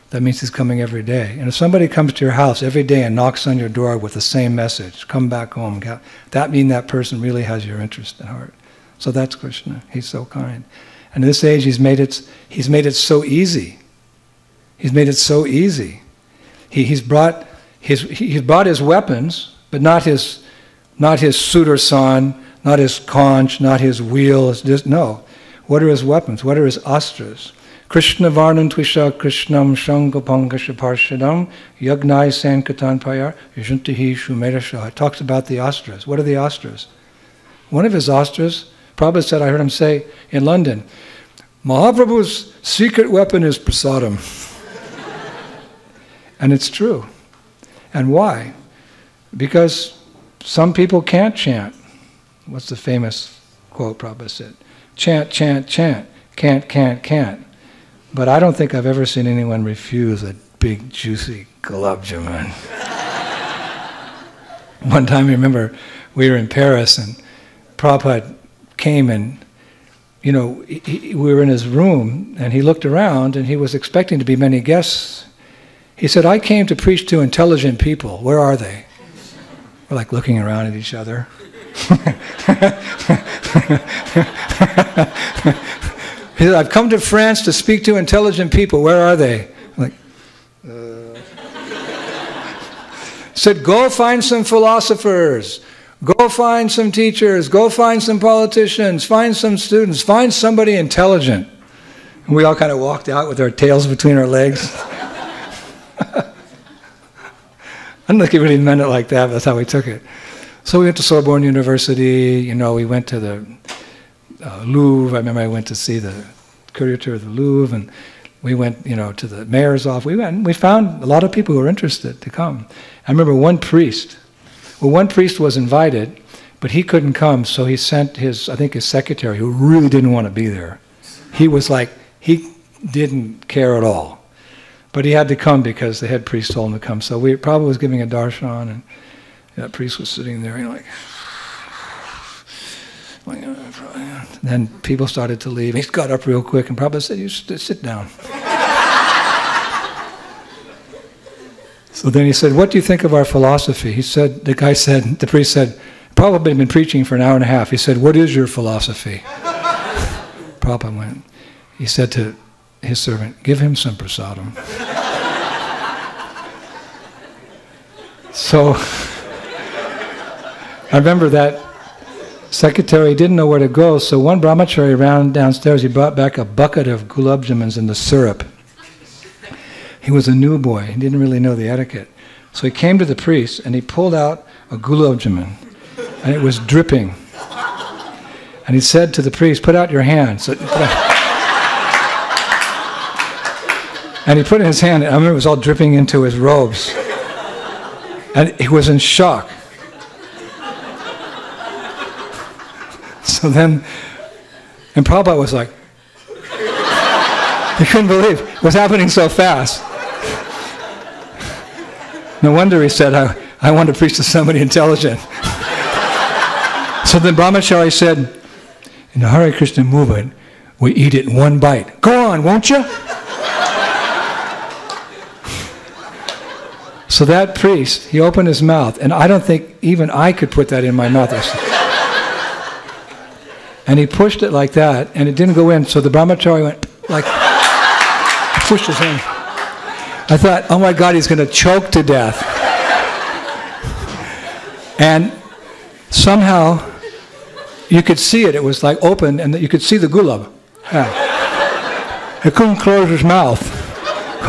that means he's coming every day. And if somebody comes to your house every day and knocks on your door with the same message, come back home, that means that person really has your interest at heart. So that's Krishna. He's so kind. And in this age, he's made it so easy. He's made it so easy. He's brought his weapons, but not his Sudarsan, not his conch, not his wheel. No. What are his weapons? What are his astras? Krishna Varnam Twisha Krishnam Shangapangasha Parshadam Yagnai Sankatan Payar Yajuntahi Shumerasha. It talks about the astras. What are the astras? One of his astras, Prabhupada said, I heard him say in London, Mahaprabhu's secret weapon is prasadam. And it's true. And why? Because some people can't chant. What's the famous quote Prabhupada said? Chant, chant, chant. Can't. But I don't think I've ever seen anyone refuse a big, juicy gulab jamun. One time, I remember, we were in Paris, and Prabhupada came, and, we were in his room, and he looked around, and he was expecting to be many guests. He said, I came to preach to intelligent people. Where are they? We're like looking around at each other. He said, I've come to France to speak to intelligent people. Where are they? I'm like, Said, go find some philosophers. Go find some teachers. Go find some politicians. Find some students. Find somebody intelligent. And we all kind of walked out with our tails between our legs. I don't think he really meant it like that, but that's how we took it. So we went to Sorbonne University, we went to the Louvre. I remember I went to see the curator of the Louvre, and we went, to the mayor's office. We went, and we found a lot of people who were interested to come. I remember one priest was invited, but he couldn't come, so he sent his secretary, who really didn't want to be there. He was like, he didn't care at all. But he had to come because the head priest told him to come. So Prabhupada was giving a darshan, and that priest was sitting there, like, Then people started to leave. He got up real quick, and Prabhupada said, "You sit down." So then he said, "What do you think of our philosophy?" He said, the priest said, "Prabhupada had been preaching for an hour and a half." He said, "What is your philosophy?" Prabhupada went. He said to his servant, "Give him some prasadam." So I remember that secretary didn't know where to go, so one brahmachari ran downstairs. He brought back a bucket of gulab jamans in the syrup. He was a new boy. He didn't really know the etiquette. So he came to the priest and he pulled out a gulab jamun, and it was dripping. And he said to the priest, "Put out your hand." So, and he put in his hand, I remember it was all dripping into his robes. And he was in shock. So then, and Prabhupada was like, he couldn't believe it was happening so fast. No wonder he said, I want to preach to somebody intelligent. So then Brahmachari said, "In the Hare Krishna movement, we eat it in one bite. Go on, won't you?" So that priest, he opened his mouth, and I don't think even I could put that in my mouth. And he pushed it like that, and it didn't go in, so the brahmachari went like, pushed his hand. I thought, oh my God, he's going to choke to death. And somehow, you could see it. It was like open, and you could see the gulab. Yeah. He couldn't close his mouth.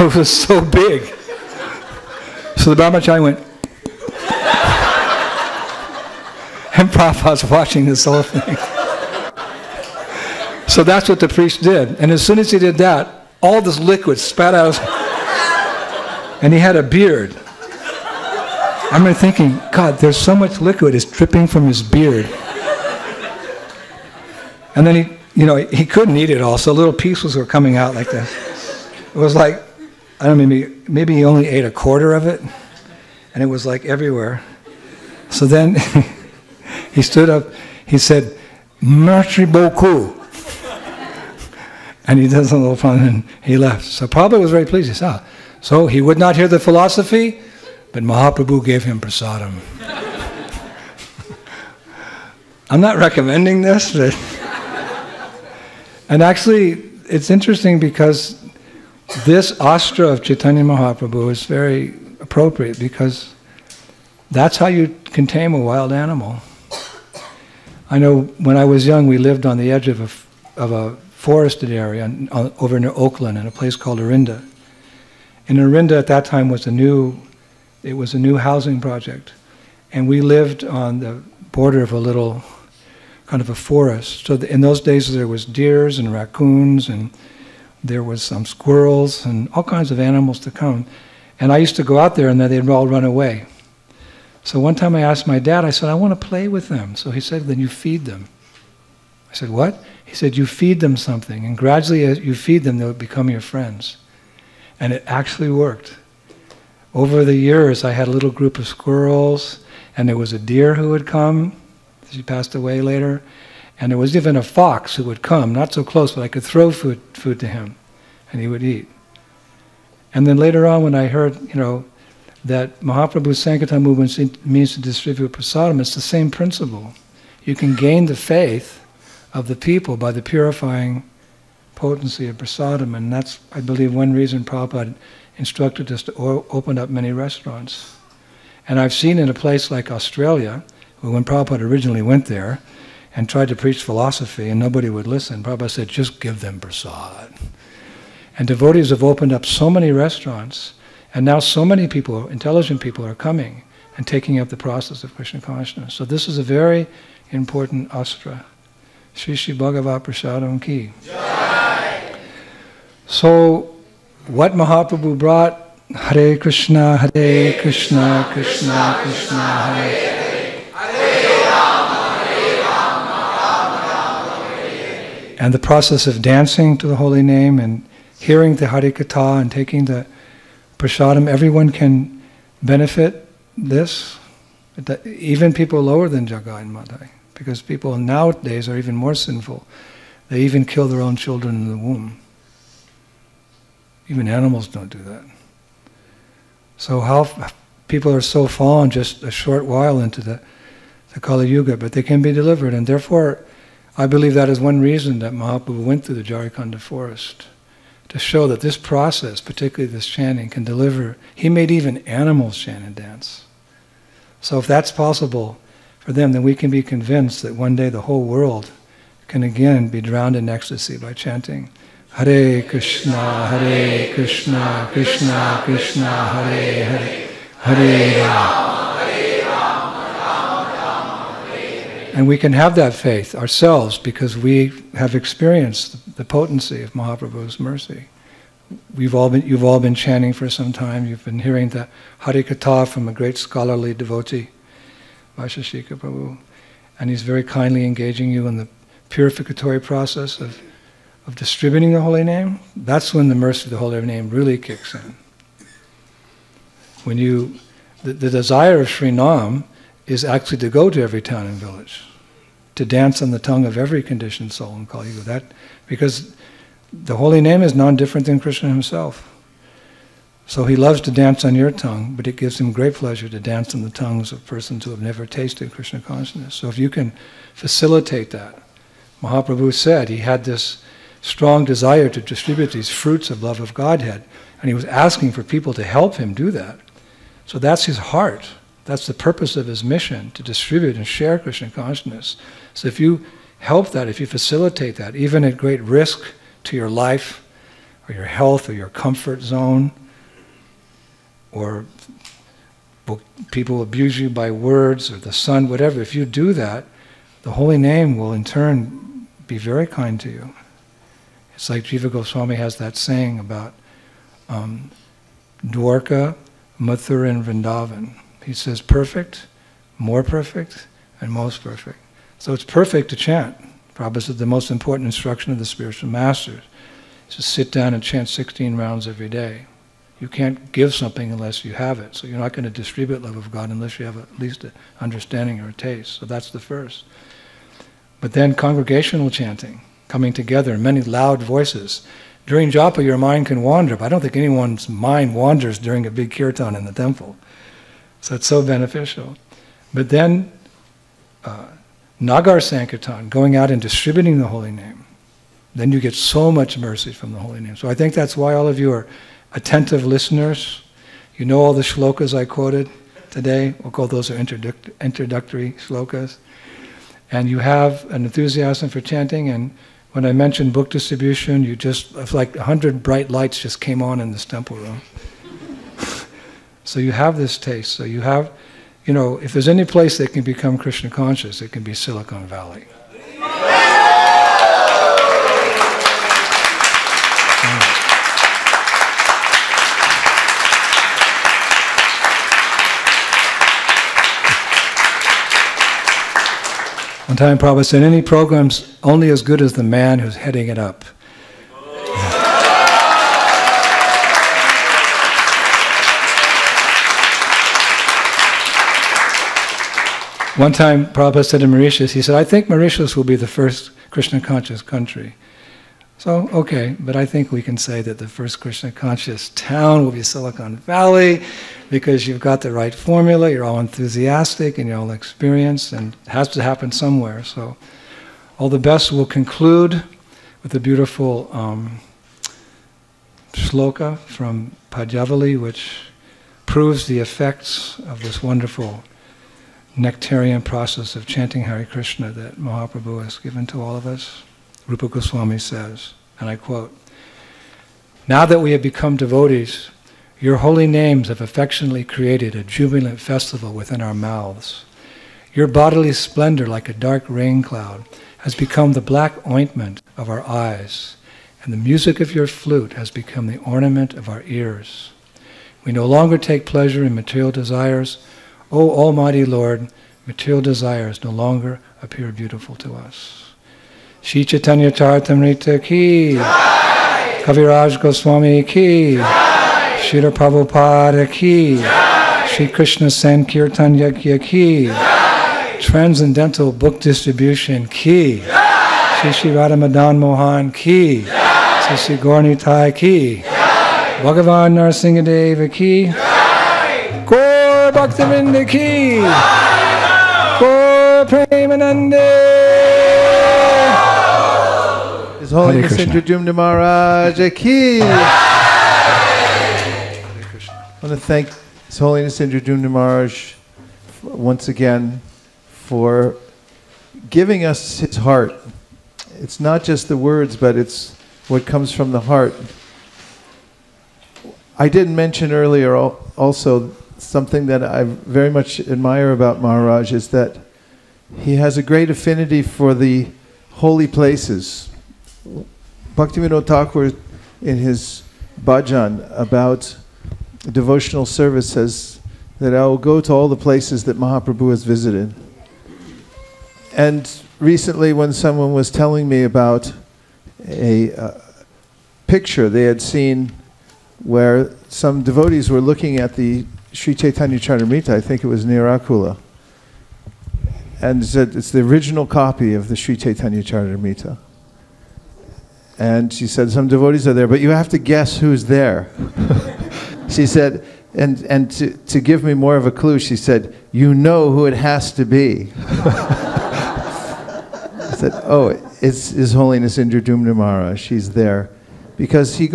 It was so big. So the brahmachari went, and Prabhupada's watching this whole thing. So that's what the priest did. And as soon as he did that, all this liquid spat out of his, and he had a beard. I remember thinking, God, there's so much liquid, it's dripping from his beard. And then he couldn't eat it all, so little pieces were coming out like this. It was like, I don't know, maybe he only ate a quarter of it, and it was like everywhere. So then he stood up, he said, "Merci beaucoup." And he does a little fun, and he left. So Prabhupada was very pleased. He said, so he would not hear the philosophy, but Mahaprabhu gave him prasadam. I'm not recommending this, but and actually, it's interesting because this astra of Caitanya Mahaprabhu is very appropriate, because that's how you can tame a wild animal. I know when I was young, we lived on the edge of a forested area over near Oakland in a place called Orinda. And Orinda at that time was a new housing project. And we lived on the border of a little kind of a forest. So in those days there was deers and raccoons, and there was some squirrels and all kinds of animals to come. And I used to go out there and then they'd all run away. So one time I asked my dad, I said, "I want to play with them." So he said, "Then you feed them." I said, "What?" He said, "You feed them something, and gradually as you feed them, they'll become your friends." And it actually worked. Over the years, I had a little group of squirrels, and there was a deer who would come. She passed away later. And there was even a fox who would come, not so close, but I could throw food to him, and he would eat. And then later on, when I heard, that Mahaprabhu's Sankirtan movement means to distribute prasadam, it's the same principle. You can gain the faith of the people by the purifying potency of prasadam, and that's, I believe, one reason Prabhupada instructed us to open up many restaurants. And I've seen in a place like Australia, when Prabhupada originally went there and tried to preach philosophy and nobody would listen, Prabhupada said, "Just give them prasad." And devotees have opened up so many restaurants, and now so many people, intelligent people, are coming and taking up the process of Krishna consciousness. So this is a very important astra. Shri Shri Bhagavat Prasadam Ki. Jai. So, what Mahaprabhu brought? Hare Krishna, Krishna, Krishna Krishna, Hare Hare. Hare Rama, Rama Rama, Hare Hare. And the process of dancing to the holy name and hearing the Harikatha and taking the prasadam, everyone can benefit this. Even people lower than Jagai and Madhai because people nowadays are even more sinful. They even kill their own children in the womb. Even animals don't do that. So how people are so fallen just a short while into the Kali Yuga, but they can be delivered, and therefore I believe that is one reason that Mahaprabhu went through the Jharkhanda forest, to show that this process, particularly this chanting, can deliver. He made even animals chant and dance. So if that's possible for them, then we can be convinced that one day the whole world can again be drowned in ecstasy by chanting Hare Krishna, Krishna Krishna, Hare Hare, Hare Rama. And we can have that faith ourselves because we have experienced the potency of Mahaprabhu's mercy. You've all been chanting for some time. You've been hearing the Harikatha from a great scholarly devotee, Vaisesika Prabhu, and he's very kindly engaging you in the purificatory process of distributing the holy name. That's when the mercy of the holy name really kicks in. When the desire of Sri Nam is actually to go to every town and village, to dance on the tongue of every conditioned soul in Kali Yuga. Because the holy name is non-different than Krishna himself. So he loves to dance on your tongue, but it gives him great pleasure to dance on the tongues of persons who have never tasted Krishna consciousness. So if you can facilitate that, Mahaprabhu said he had this strong desire to distribute these fruits of love of Godhead, and he was asking for people to help him do that. So that's his heart. That's the purpose of his mission, to distribute and share Krishna consciousness. So if you help that, if you facilitate that, even at great risk to your life, or your health, or your comfort zone, or people abuse you by words, or the sun, whatever, if you do that, the holy name will in turn be very kind to you. It's like Jiva Goswami has that saying about Dwarka, Mathura, and Vrindavan. He says perfect, more perfect, and most perfect. So it's perfect to chant. Prabhupada said the most important instruction of the spiritual masters is to sit down and chant 16 rounds every day. You can't give something unless you have it. So you're not going to distribute love of God unless you have at least an understanding or a taste. So that's the first. But then congregational chanting, coming together in many loud voices. During japa your mind can wander, but I don't think anyone's mind wanders during a big kirtan in the temple. So it's so beneficial. But then Nagar Sankirtan, going out and distributing the holy name, then you get so much mercy from the holy name. So I think that's why all of you are attentive listeners. You know all the shlokas I quoted today. We'll call those introductory shlokas. And you have an enthusiasm for chanting, and when I mentioned book distribution, you just, like 100 bright lights just came on in this temple room. So you have this taste. So you have, if there's any place that can become Krishna conscious, it can be Silicon Valley. One time Prabhupada said, any program's only as good as the man who's heading it up. One time Prabhupada said to Mauritius, he said, I think Mauritius will be the first Krishna conscious country. So, okay, but I think we can say that the first Krishna conscious town will be Silicon Valley because you've got the right formula, you're all enthusiastic and you're all experienced, and it has to happen somewhere. So all the best. Will conclude with a beautiful shloka from Padjavali, which proves the effects of this wonderful nectarian process of chanting Hare Krishna that Mahaprabhu has given to all of us. Rupa Goswami says, and I quote, now that we have become devotees, your holy names have affectionately created a jubilant festival within our mouths. Your bodily splendor, like a dark rain cloud, has become the black ointment of our eyes, and the music of your flute has become the ornament of our ears. We no longer take pleasure in material desires. O Almighty Lord, material desires no longer appear beautiful to us. Shri Caitanya Charitamrita ki, Jai! Kaviraj Goswami ki, Jai! Srila Prabhupada ki, Jai! Shri Krishna Sankirtan Yajna ki, Jai! Transcendental Book Distribution ki. Shri Shri Radha Madan Mohan ki. Shri Shri Gaurnitai ki. Bhagavan Narasimha ki. Gaur Bhaktivinoda ki. Gaur Premanande. His Holiness Indradyumna Maharaj ki. I want to thank His Holiness Indradyumna Maharaj once again for giving us his heart. It's not just the words, but it's what comes from the heart. I didn't mention earlier also something that I very much admire about Maharaj is that he has a great affinity for the holy places. Bhaktivinoda Thakur in his bhajan about devotional service says that I will go to all the places that Mahaprabhu has visited. And recently when someone was telling me about a picture they had seen where some devotees were looking at the Sri Chaitanya Charitamrita, I think it was near Akula, and said it's the original copy of the Sri Chaitanya Charitamrita. And she said, some devotees are there, but you have to guess who's there. She said, and to give me more of a clue, she said, you know who it has to be. I said, oh, it's His Holiness Indradyumna Maharaj. She's there. Because he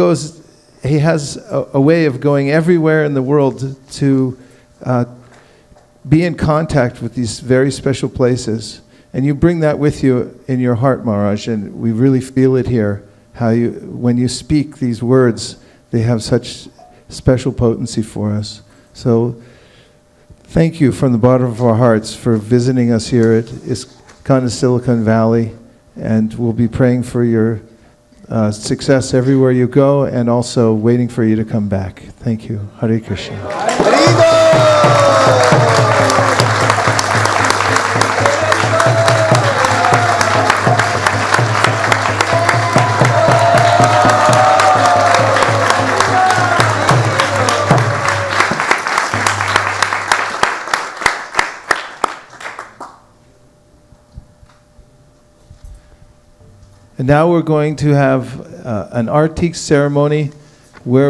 has a way of going everywhere in the world to be in contact with these very special places. And you bring that with you in your heart, Maharaj, and we really feel it here. How when you speak these words, they have such special potency for us. So thank you from the bottom of our hearts for visiting us here at ISKCON Silicon Valley, and we'll be praying for your success everywhere you go, and also waiting for you to come back. Thank you. Hare Krishna. And now we're going to have an artik ceremony where